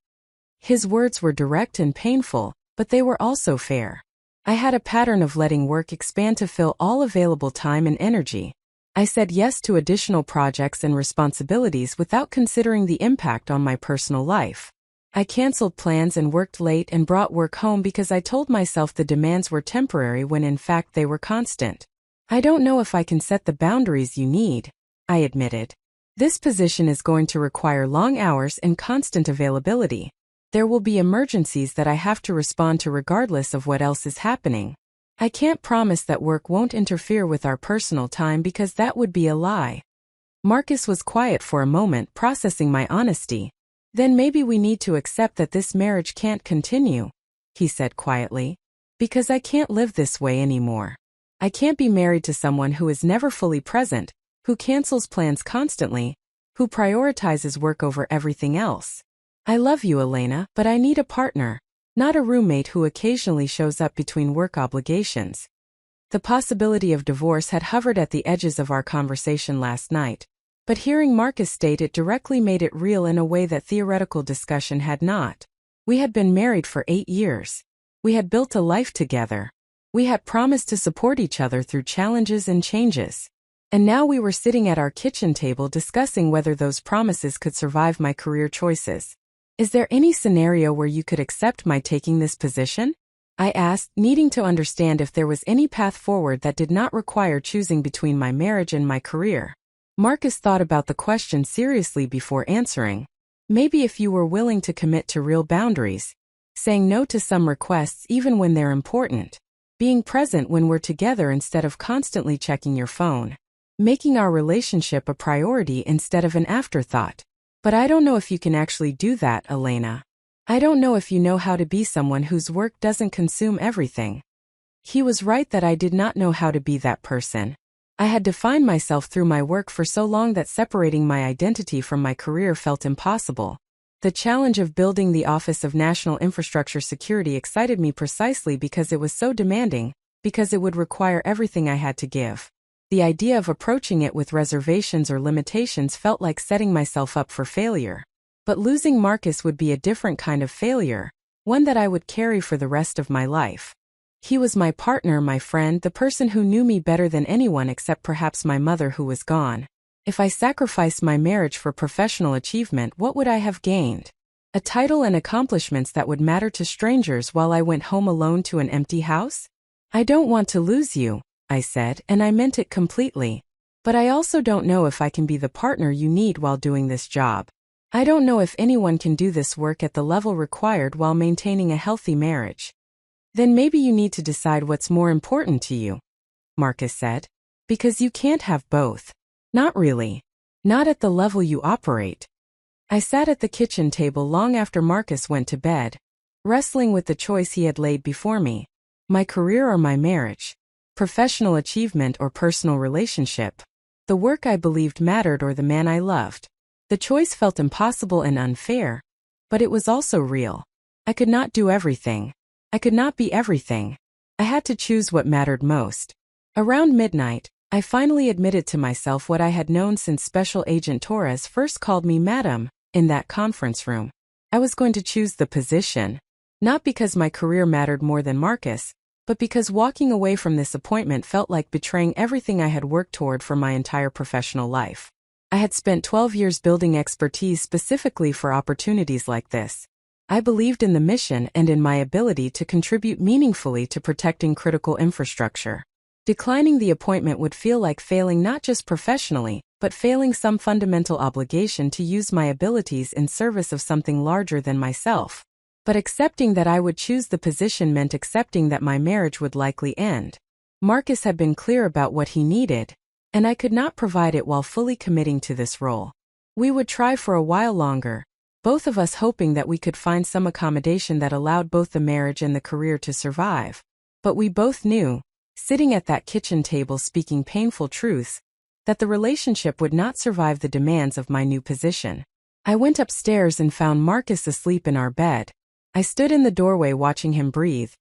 His words were direct and painful, but they were also fair. I had a pattern of letting work expand to fill all available time and energy. I said yes to additional projects and responsibilities without considering the impact on my personal life. I canceled plans and worked late and brought work home because I told myself the demands were temporary when in fact they were constant. "I don't know if I can set the boundaries you need," I admitted. "This position is going to require long hours and constant availability. There will be emergencies that I have to respond to regardless of what else is happening. I can't promise that work won't interfere with our personal time because that would be a lie." Marcus was quiet for a moment, processing my honesty. "Then maybe we need to accept that this marriage can't continue," he said quietly. "Because I can't live this way anymore. I can't be married to someone who is never fully present, who cancels plans constantly, who prioritizes work over everything else. I love you, Elena, but I need a partner, not a roommate who occasionally shows up between work obligations." The possibility of divorce had hovered at the edges of our conversation last night, but hearing Marcus state it directly made it real in a way that theoretical discussion had not. We had been married for 8 years. We had built a life together. We had promised to support each other through challenges and changes. And now we were sitting at our kitchen table discussing whether those promises could survive my career choices. "Is there any scenario where you could accept my taking this position?" I asked, needing to understand if there was any path forward that did not require choosing between my marriage and my career. Marcus thought about the question seriously before answering. Maybe if you were willing to commit to real boundaries, saying no to some requests even when they're important, being present when we're together instead of constantly checking your phone, making our relationship a priority instead of an afterthought. But I don't know if you can actually do that, Elena. I don't know if you know how to be someone whose work doesn't consume everything. He was right that I did not know how to be that person. I had defined myself through my work for so long that separating my identity from my career felt impossible. The challenge of building the Office of National Infrastructure Security excited me precisely because it was so demanding, because it would require everything I had to give. The idea of approaching it with reservations or limitations felt like setting myself up for failure. But losing Marcus would be a different kind of failure, one that I would carry for the rest of my life. He was my partner, my friend, the person who knew me better than anyone except perhaps my mother who was gone. If I sacrificed my marriage for professional achievement, what would I have gained? A title and accomplishments that would matter to strangers while I went home alone to an empty house? I don't want to lose you, I said, and I meant it completely. But I also don't know if I can be the partner you need while doing this job. I don't know if anyone can do this work at the level required while maintaining a healthy marriage. Then maybe you need to decide what's more important to you, Marcus said. Because you can't have both. Not really. Not at the level you operate. I sat at the kitchen table long after Marcus went to bed, wrestling with the choice he had laid before me. My career or my marriage? Professional achievement or personal relationship? The work I believed mattered or the man I loved? The choice felt impossible and unfair, but it was also real. I could not do everything. I could not be everything. I had to choose what mattered most. Around midnight, I finally admitted to myself what I had known since Special Agent Torres first called me Madam in that conference room. I was going to choose the position, not because my career mattered more than Marcus, but because walking away from this appointment felt like betraying everything I had worked toward for my entire professional life. I had spent 12 years building expertise specifically for opportunities like this. I believed in the mission and in my ability to contribute meaningfully to protecting critical infrastructure. Declining the appointment would feel like failing not just professionally, but failing some fundamental obligation to use my abilities in service of something larger than myself. But accepting that I would choose the position meant accepting that my marriage would likely end. Marcus had been clear about what he needed, and I could not provide it while fully committing to this role. We would try for a while longer, both of us hoping that we could find some accommodation that allowed both the marriage and the career to survive. But we both knew, sitting at that kitchen table speaking painful truths, that the relationship would not survive the demands of my new position. I went upstairs and found Marcus asleep in our bed. I stood in the doorway watching him breathe,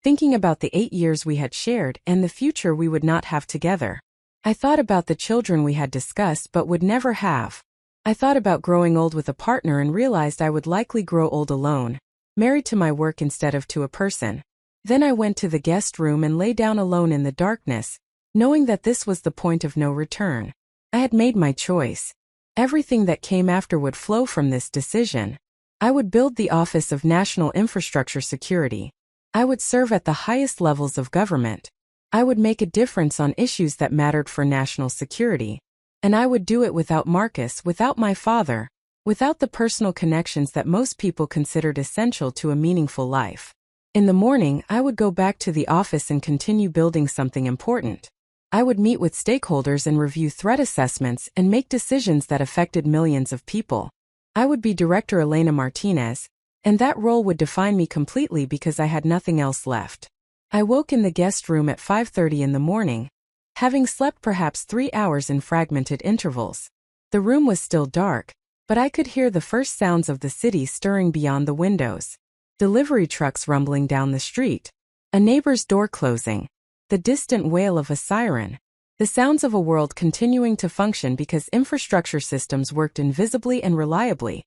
thinking about the 8 years we had shared and the future we would not have together. I thought about the children we had discussed but would never have. I thought about growing old with a partner and realized I would likely grow old alone, married to my work instead of to a person. Then I went to the guest room and lay down alone in the darkness, knowing that this was the point of no return. I had made my choice. Everything that came after would flow from this decision. I would build the Office of National Infrastructure Security. I would serve at the highest levels of government. I would make a difference on issues that mattered for national security. And I would do it without Marcus, without my father, without the personal connections that most people considered essential to a meaningful life. In the morning, I would go back to the office and continue building something important. I would meet with stakeholders and review threat assessments and make decisions that affected millions of people. I would be Director Elena Martinez, and that role would define me completely because I had nothing else left. I woke in the guest room at 5:30 in the morning, having slept perhaps 3 hours in fragmented intervals. The room was still dark, but I could hear the first sounds of the city stirring beyond the windows. Delivery trucks rumbling down the street, a neighbor's door closing, the distant wail of a siren, the sounds of a world continuing to function because infrastructure systems worked invisibly and reliably,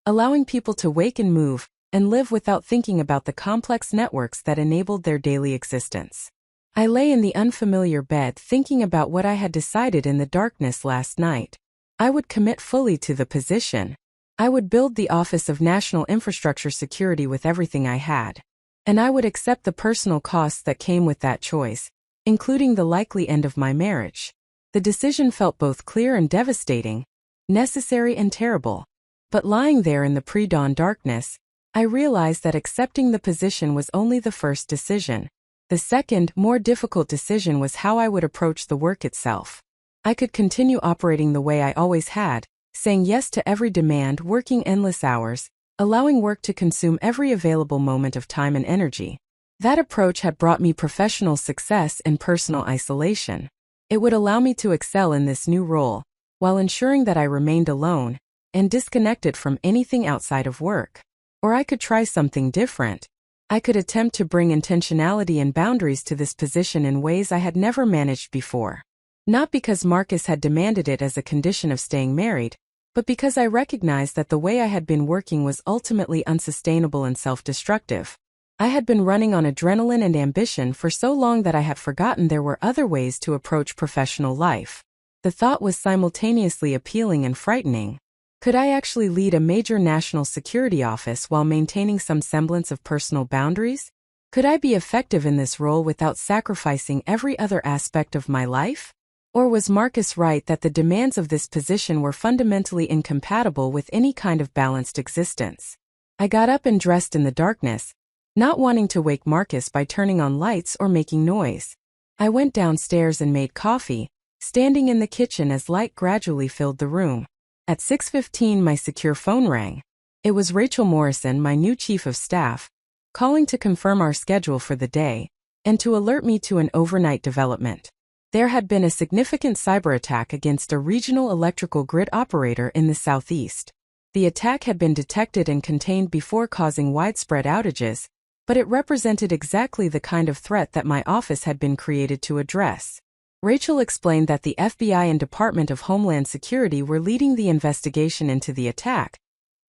allowing people to wake and move and live without thinking about the complex networks that enabled their daily existence. I lay in the unfamiliar bed thinking about what I had decided in the darkness last night. I would commit fully to the position. I would build the Office of National Infrastructure Security with everything I had. And I would accept the personal costs that came with that choice, including the likely end of my marriage. The decision felt both clear and devastating, necessary and terrible. But lying there in the pre-dawn darkness, I realized that accepting the position was only the first decision. The second, more difficult decision was how I would approach the work itself. I could continue operating the way I always had, saying yes to every demand, working endless hours, allowing work to consume every available moment of time and energy. That approach had brought me professional success and personal isolation. It would allow me to excel in this new role, while ensuring that I remained alone and disconnected from anything outside of work. Or I could try something different. I could attempt to bring intentionality and boundaries to this position in ways I had never managed before. Not because Marcus had demanded it as a condition of staying married, but because I recognized that the way I had been working was ultimately unsustainable and self-destructive. I had been running on adrenaline and ambition for so long that I had forgotten there were other ways to approach professional life. The thought was simultaneously appealing and frightening. Could I actually lead a major national security office while maintaining some semblance of personal boundaries? Could I be effective in this role without sacrificing every other aspect of my life? Or was Marcus right that the demands of this position were fundamentally incompatible with any kind of balanced existence? I got up and dressed in the darkness, not wanting to wake Marcus by turning on lights or making noise. I went downstairs and made coffee, standing in the kitchen as light gradually filled the room. At 6:15 my secure phone rang. It was Rachel Morrison, my new chief of staff, calling to confirm our schedule for the day, and to alert me to an overnight development. There had been a significant cyber attack against a regional electrical grid operator in the southeast. The attack had been detected and contained before causing widespread outages, but it represented exactly the kind of threat that my office had been created to address. Rachel explained that the FBI and Department of Homeland Security were leading the investigation into the attack,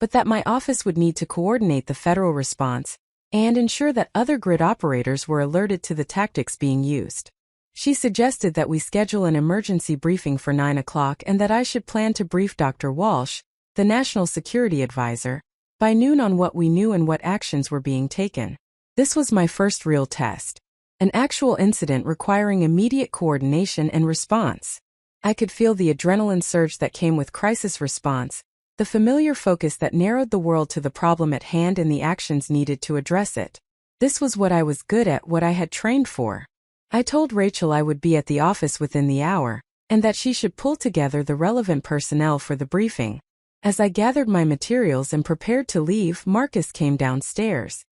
but that my office would need to coordinate the federal response and ensure that other grid operators were alerted to the tactics being used. She suggested that we schedule an emergency briefing for 9 o'clock and that I should plan to brief Dr. Walsh, the National Security Advisor, by noon on what we knew and what actions were being taken. This was my first real test. An actual incident requiring immediate coordination and response. I could feel the adrenaline surge that came with crisis response, the familiar focus that narrowed the world to the problem at hand and the actions needed to address it. This was what I was good at, what I had trained for. I told Rachel I would be at the office within the hour, and that she should pull together the relevant personnel for the briefing. As I gathered my materials and prepared to leave, Marcus came downstairs.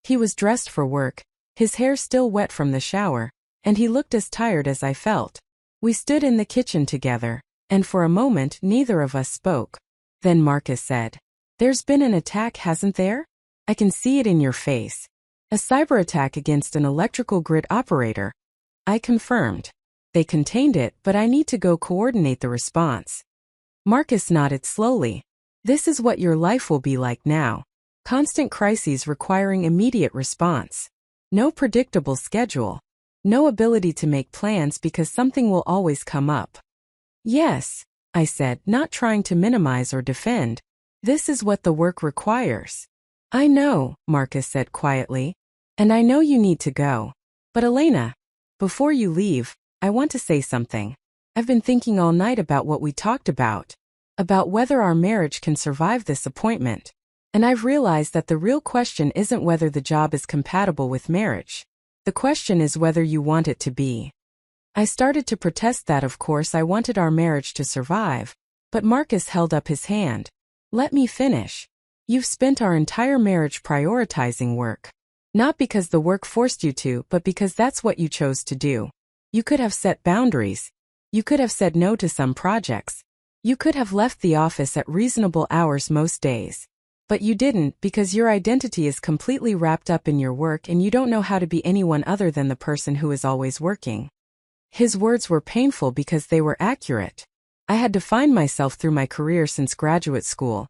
He was dressed for work, his hair still wet from the shower, and he looked as tired as I felt. We stood in the kitchen together, and for a moment neither of us spoke. Then Marcus said, "There's been an attack, hasn't there? I can see it in your face." "A cyber attack against an electrical grid operator," I confirmed. "They contained it, but I need to go coordinate the response." Marcus nodded slowly. "This is what your life will be like now. Constant crises requiring immediate response. No predictable schedule. No ability to make plans because something will always come up." "Yes," I said, not trying to minimize or defend. "This is what the work requires." "I know," Marcus said quietly. "And I know you need to go. But Elena, before you leave, I want to say something. I've been thinking all night about what we talked about whether our marriage can survive this appointment. And I've realized that the real question isn't whether the job is compatible with marriage. The question is whether you want it to be." I started to protest that of course I wanted our marriage to survive, but Marcus held up his hand. "Let me finish. You've spent our entire marriage prioritizing work. Not because the work forced you to, but because that's what you chose to do. You could have set boundaries. You could have said no to some projects. You could have left the office at reasonable hours most days. But you didn't because your identity is completely wrapped up in your work and you don't know how to be anyone other than the person who is always working." His words were painful because they were accurate. I had defined myself through my career since graduate school,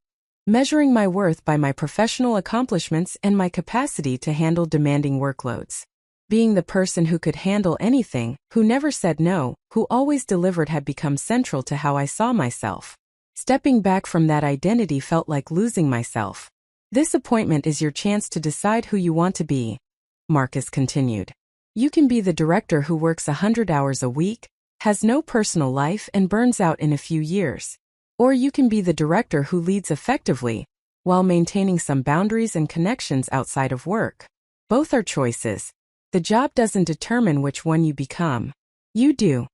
measuring my worth by my professional accomplishments and my capacity to handle demanding workloads. Being the person who could handle anything, who never said no, who always delivered had become central to how I saw myself. Stepping back from that identity felt like losing myself. "This appointment is your chance to decide who you want to be," Marcus continued. "You can be the director who works 100 hours a week, has no personal life and burns out in a few years. Or you can be the director who leads effectively, while maintaining some boundaries and connections outside of work. Both are choices. The job doesn't determine which one you become. You do.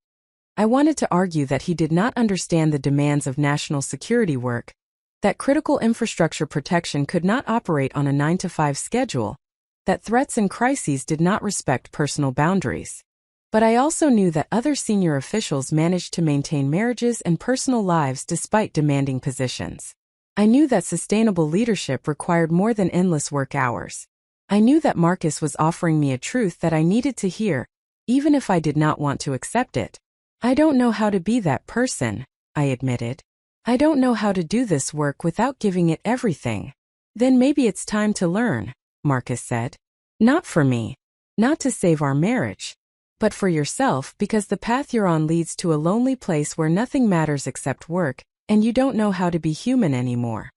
I wanted to argue that he did not understand the demands of national security work, that critical infrastructure protection could not operate on a 9-to-5 schedule, that threats and crises did not respect personal boundaries. But I also knew that other senior officials managed to maintain marriages and personal lives despite demanding positions. I knew that sustainable leadership required more than endless work hours. I knew that Marcus was offering me a truth that I needed to hear, even if I did not want to accept it. I don't know how to be that person, I admitted. I don't know how to do this work without giving it everything. Then maybe it's time to learn, Marcus said. Not for me. Not to save our marriage. But for yourself, because the path you're on leads to a lonely place where nothing matters except work, and you don't know how to be human anymore.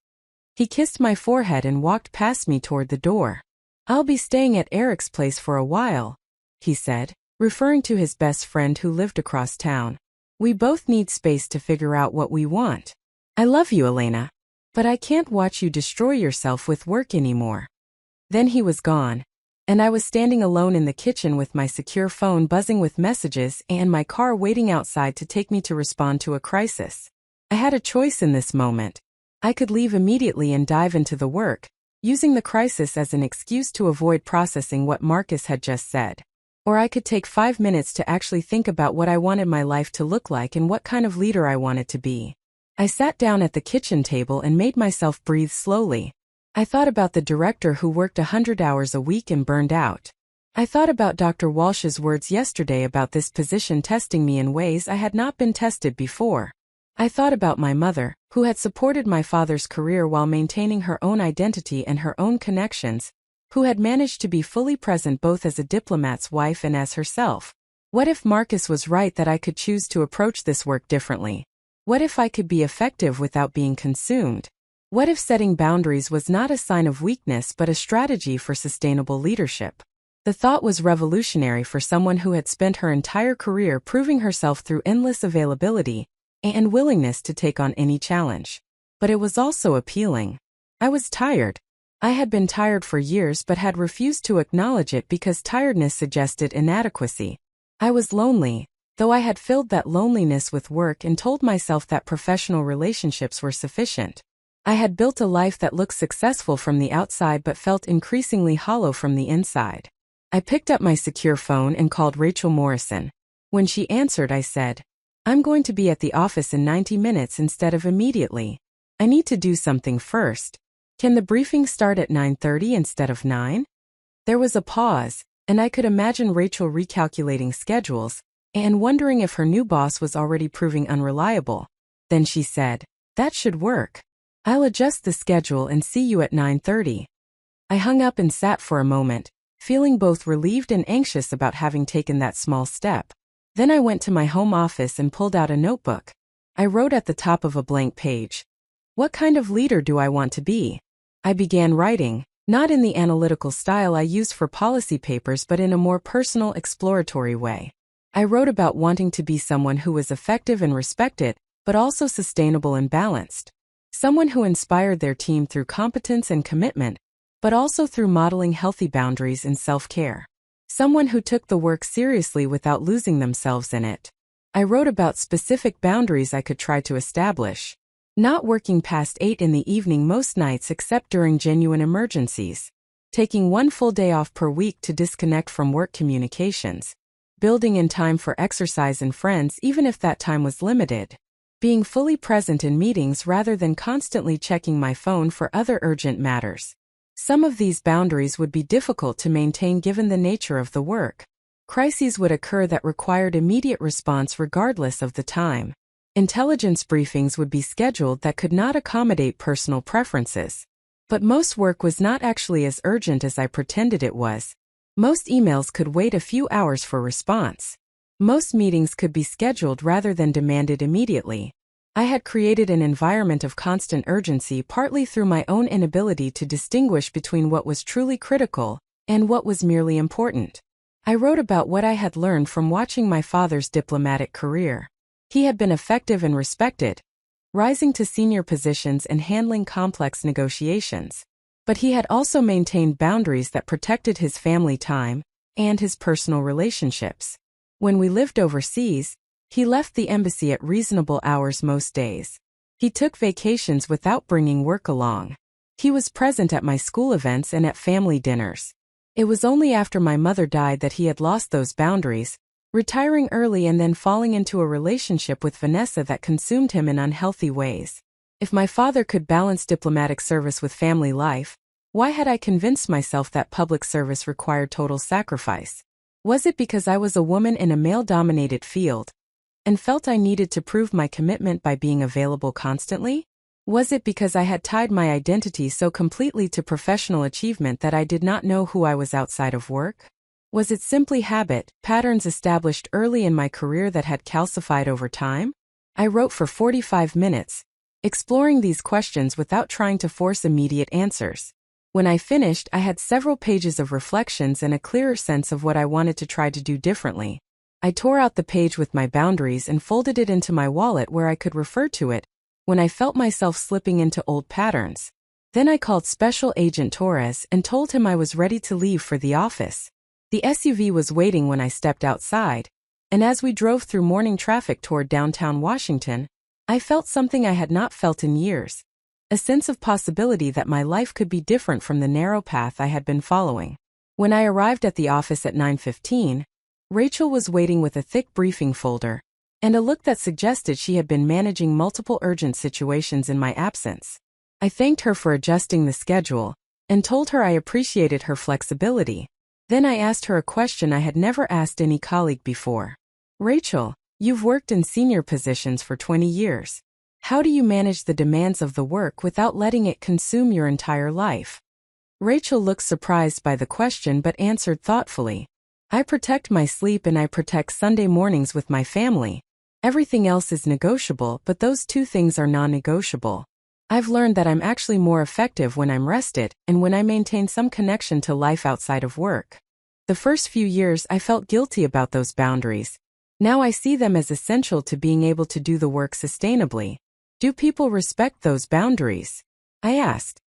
He kissed my forehead and walked past me toward the door. I'll be staying at Eric's place for a while, he said, referring to his best friend who lived across town. We both need space to figure out what we want. I love you, Elena. But I can't watch you destroy yourself with work anymore. Then he was gone, and I was standing alone in the kitchen with my secure phone buzzing with messages and my car waiting outside to take me to respond to a crisis. I had a choice in this moment. I could leave immediately and dive into the work, using the crisis as an excuse to avoid processing what Marcus had just said. Or I could take 5 minutes to actually think about what I wanted my life to look like and what kind of leader I wanted to be. I sat down at the kitchen table and made myself breathe slowly. I thought about the director who worked 100 hours a week and burned out. I thought about Dr. Walsh's words yesterday about this position testing me in ways I had not been tested before. I thought about my mother, who had supported my father's career while maintaining her own identity and her own connections, who had managed to be fully present both as a diplomat's wife and as herself. What if Marcus was right that I could choose to approach this work differently? What if I could be effective without being consumed? What if setting boundaries was not a sign of weakness but a strategy for sustainable leadership? The thought was revolutionary for someone who had spent her entire career proving herself through endless availability and willingness to take on any challenge. But it was also appealing. I was tired. I had been tired for years but had refused to acknowledge it because tiredness suggested inadequacy. I was lonely, though I had filled that loneliness with work and told myself that professional relationships were sufficient. I had built a life that looked successful from the outside but felt increasingly hollow from the inside. I picked up my secure phone and called Rachel Morrison. When she answered, I said, "I'm going to be at the office in 90 minutes instead of immediately. I need to do something first. Can the briefing start at 9:30 instead of 9? There was a pause, and I could imagine Rachel recalculating schedules and wondering if her new boss was already proving unreliable. Then she said, "That should work. I'll adjust the schedule and see you at 9:30. I hung up and sat for a moment, feeling both relieved and anxious about having taken that small step. Then I went to my home office and pulled out a notebook. I wrote at the top of a blank page, "What kind of leader do I want to be?" I began writing, not in the analytical style I used for policy papers but in a more personal, exploratory way. I wrote about wanting to be someone who was effective and respected, but also sustainable and balanced. Someone who inspired their team through competence and commitment, but also through modeling healthy boundaries and self-care. Someone who took the work seriously without losing themselves in it. I wrote about specific boundaries I could try to establish. Not working past 8 in the evening most nights except during genuine emergencies. Taking 1 full day off per week to disconnect from work communications. Building in time for exercise and friends even if that time was limited. Being fully present in meetings rather than constantly checking my phone for other urgent matters. Some of these boundaries would be difficult to maintain given the nature of the work. Crises would occur that required immediate response regardless of the time. Intelligence briefings would be scheduled that could not accommodate personal preferences. But most work was not actually as urgent as I pretended it was. Most emails could wait a few hours for response. Most meetings could be scheduled rather than demanded immediately. I had created an environment of constant urgency partly through my own inability to distinguish between what was truly critical and what was merely important. I wrote about what I had learned from watching my father's diplomatic career. He had been effective and respected, rising to senior positions and handling complex negotiations. But he had also maintained boundaries that protected his family time and his personal relationships. When we lived overseas, he left the embassy at reasonable hours most days. He took vacations without bringing work along. He was present at my school events and at family dinners. It was only after my mother died that he had lost those boundaries, retiring early and then falling into a relationship with Vanessa that consumed him in unhealthy ways. If my father could balance diplomatic service with family life, why had I convinced myself that public service required total sacrifice? Was it because I was a woman in a male-dominated field and felt I needed to prove my commitment by being available constantly? Was it because I had tied my identity so completely to professional achievement that I did not know who I was outside of work? Was it simply habit, patterns established early in my career that had calcified over time? I wrote for 45 minutes, exploring these questions without trying to force immediate answers. When I finished, I had several pages of reflections and a clearer sense of what I wanted to try to do differently. I tore out the page with my boundaries and folded it into my wallet where I could refer to it when I felt myself slipping into old patterns. Then I called Special Agent Torres and told him I was ready to leave for the office. The SUV was waiting when I stepped outside, and as we drove through morning traffic toward downtown Washington, I felt something I had not felt in years. A sense of possibility that my life could be different from the narrow path I had been following. When I arrived at the office at 9:15, Rachel was waiting with a thick briefing folder and a look that suggested she had been managing multiple urgent situations in my absence. I thanked her for adjusting the schedule and told her I appreciated her flexibility. Then I asked her a question I had never asked any colleague before. Rachel, you've worked in senior positions for 20 years. How do you manage the demands of the work without letting it consume your entire life? Rachel looked surprised by the question but answered thoughtfully. I protect my sleep and I protect Sunday mornings with my family. Everything else is negotiable, but those two things are non-negotiable. I've learned that I'm actually more effective when I'm rested and when I maintain some connection to life outside of work. The first few years I felt guilty about those boundaries. Now I see them as essential to being able to do the work sustainably. Do people respect those boundaries? I asked.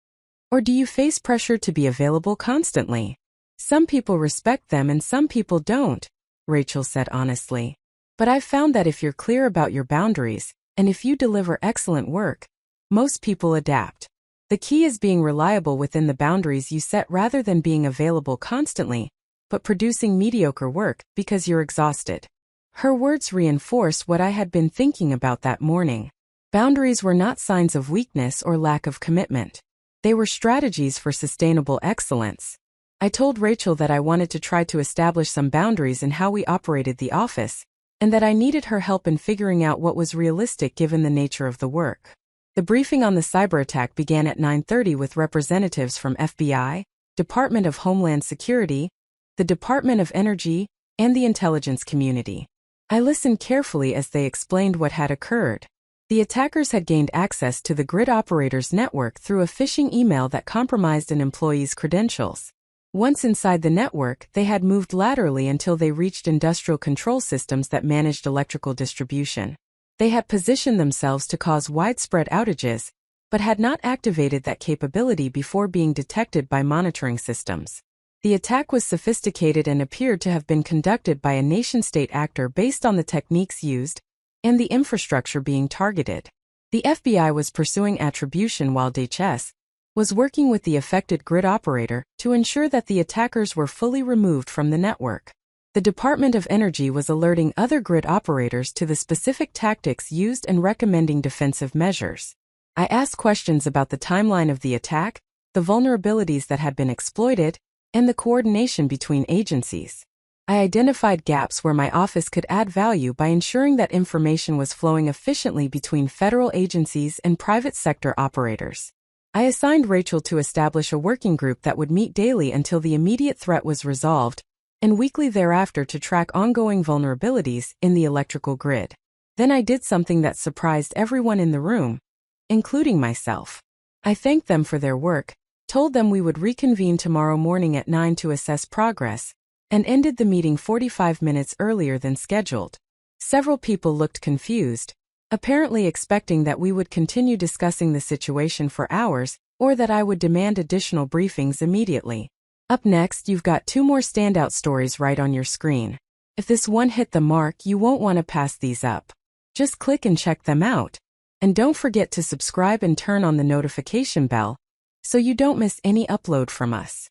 Or do you face pressure to be available constantly? Some people respect them and some people don't, Rachel said honestly. But I've found that if you're clear about your boundaries, and if you deliver excellent work, most people adapt. The key is being reliable within the boundaries you set rather than being available constantly, but producing mediocre work because you're exhausted. Her words reinforced what I had been thinking about that morning. Boundaries were not signs of weakness or lack of commitment. They were strategies for sustainable excellence. I told Rachel that I wanted to try to establish some boundaries in how we operated the office, and that I needed her help in figuring out what was realistic given the nature of the work. The briefing on the cyber attack began at 9:30 with representatives from FBI, Department of Homeland Security, the Department of Energy, and the intelligence community. I listened carefully as they explained what had occurred. The attackers had gained access to the grid operator's network through a phishing email that compromised an employee's credentials. Once inside the network, they had moved laterally until they reached industrial control systems that managed electrical distribution. They had positioned themselves to cause widespread outages, but had not activated that capability before being detected by monitoring systems. The attack was sophisticated and appeared to have been conducted by a nation-state actor based on the techniques used and the infrastructure being targeted. The FBI was pursuing attribution while DHS was working with the affected grid operator to ensure that the attackers were fully removed from the network. The Department of Energy was alerting other grid operators to the specific tactics used and recommending defensive measures. I asked questions about the timeline of the attack, the vulnerabilities that had been exploited, and the coordination between agencies. I identified gaps where my office could add value by ensuring that information was flowing efficiently between federal agencies and private sector operators. I assigned Rachel to establish a working group that would meet daily until the immediate threat was resolved, and weekly thereafter to track ongoing vulnerabilities in the electrical grid. Then I did something that surprised everyone in the room, including myself. I thanked them for their work, told them we would reconvene tomorrow morning at 9 to assess progress, and ended the meeting 45 minutes earlier than scheduled. Several people looked confused, apparently expecting that we would continue discussing the situation for hours or that I would demand additional briefings immediately. Up next, you've got two more standout stories right on your screen. If this one hit the mark, you won't want to pass these up. Just click and check them out. And don't forget to subscribe and turn on the notification bell so you don't miss any upload from us.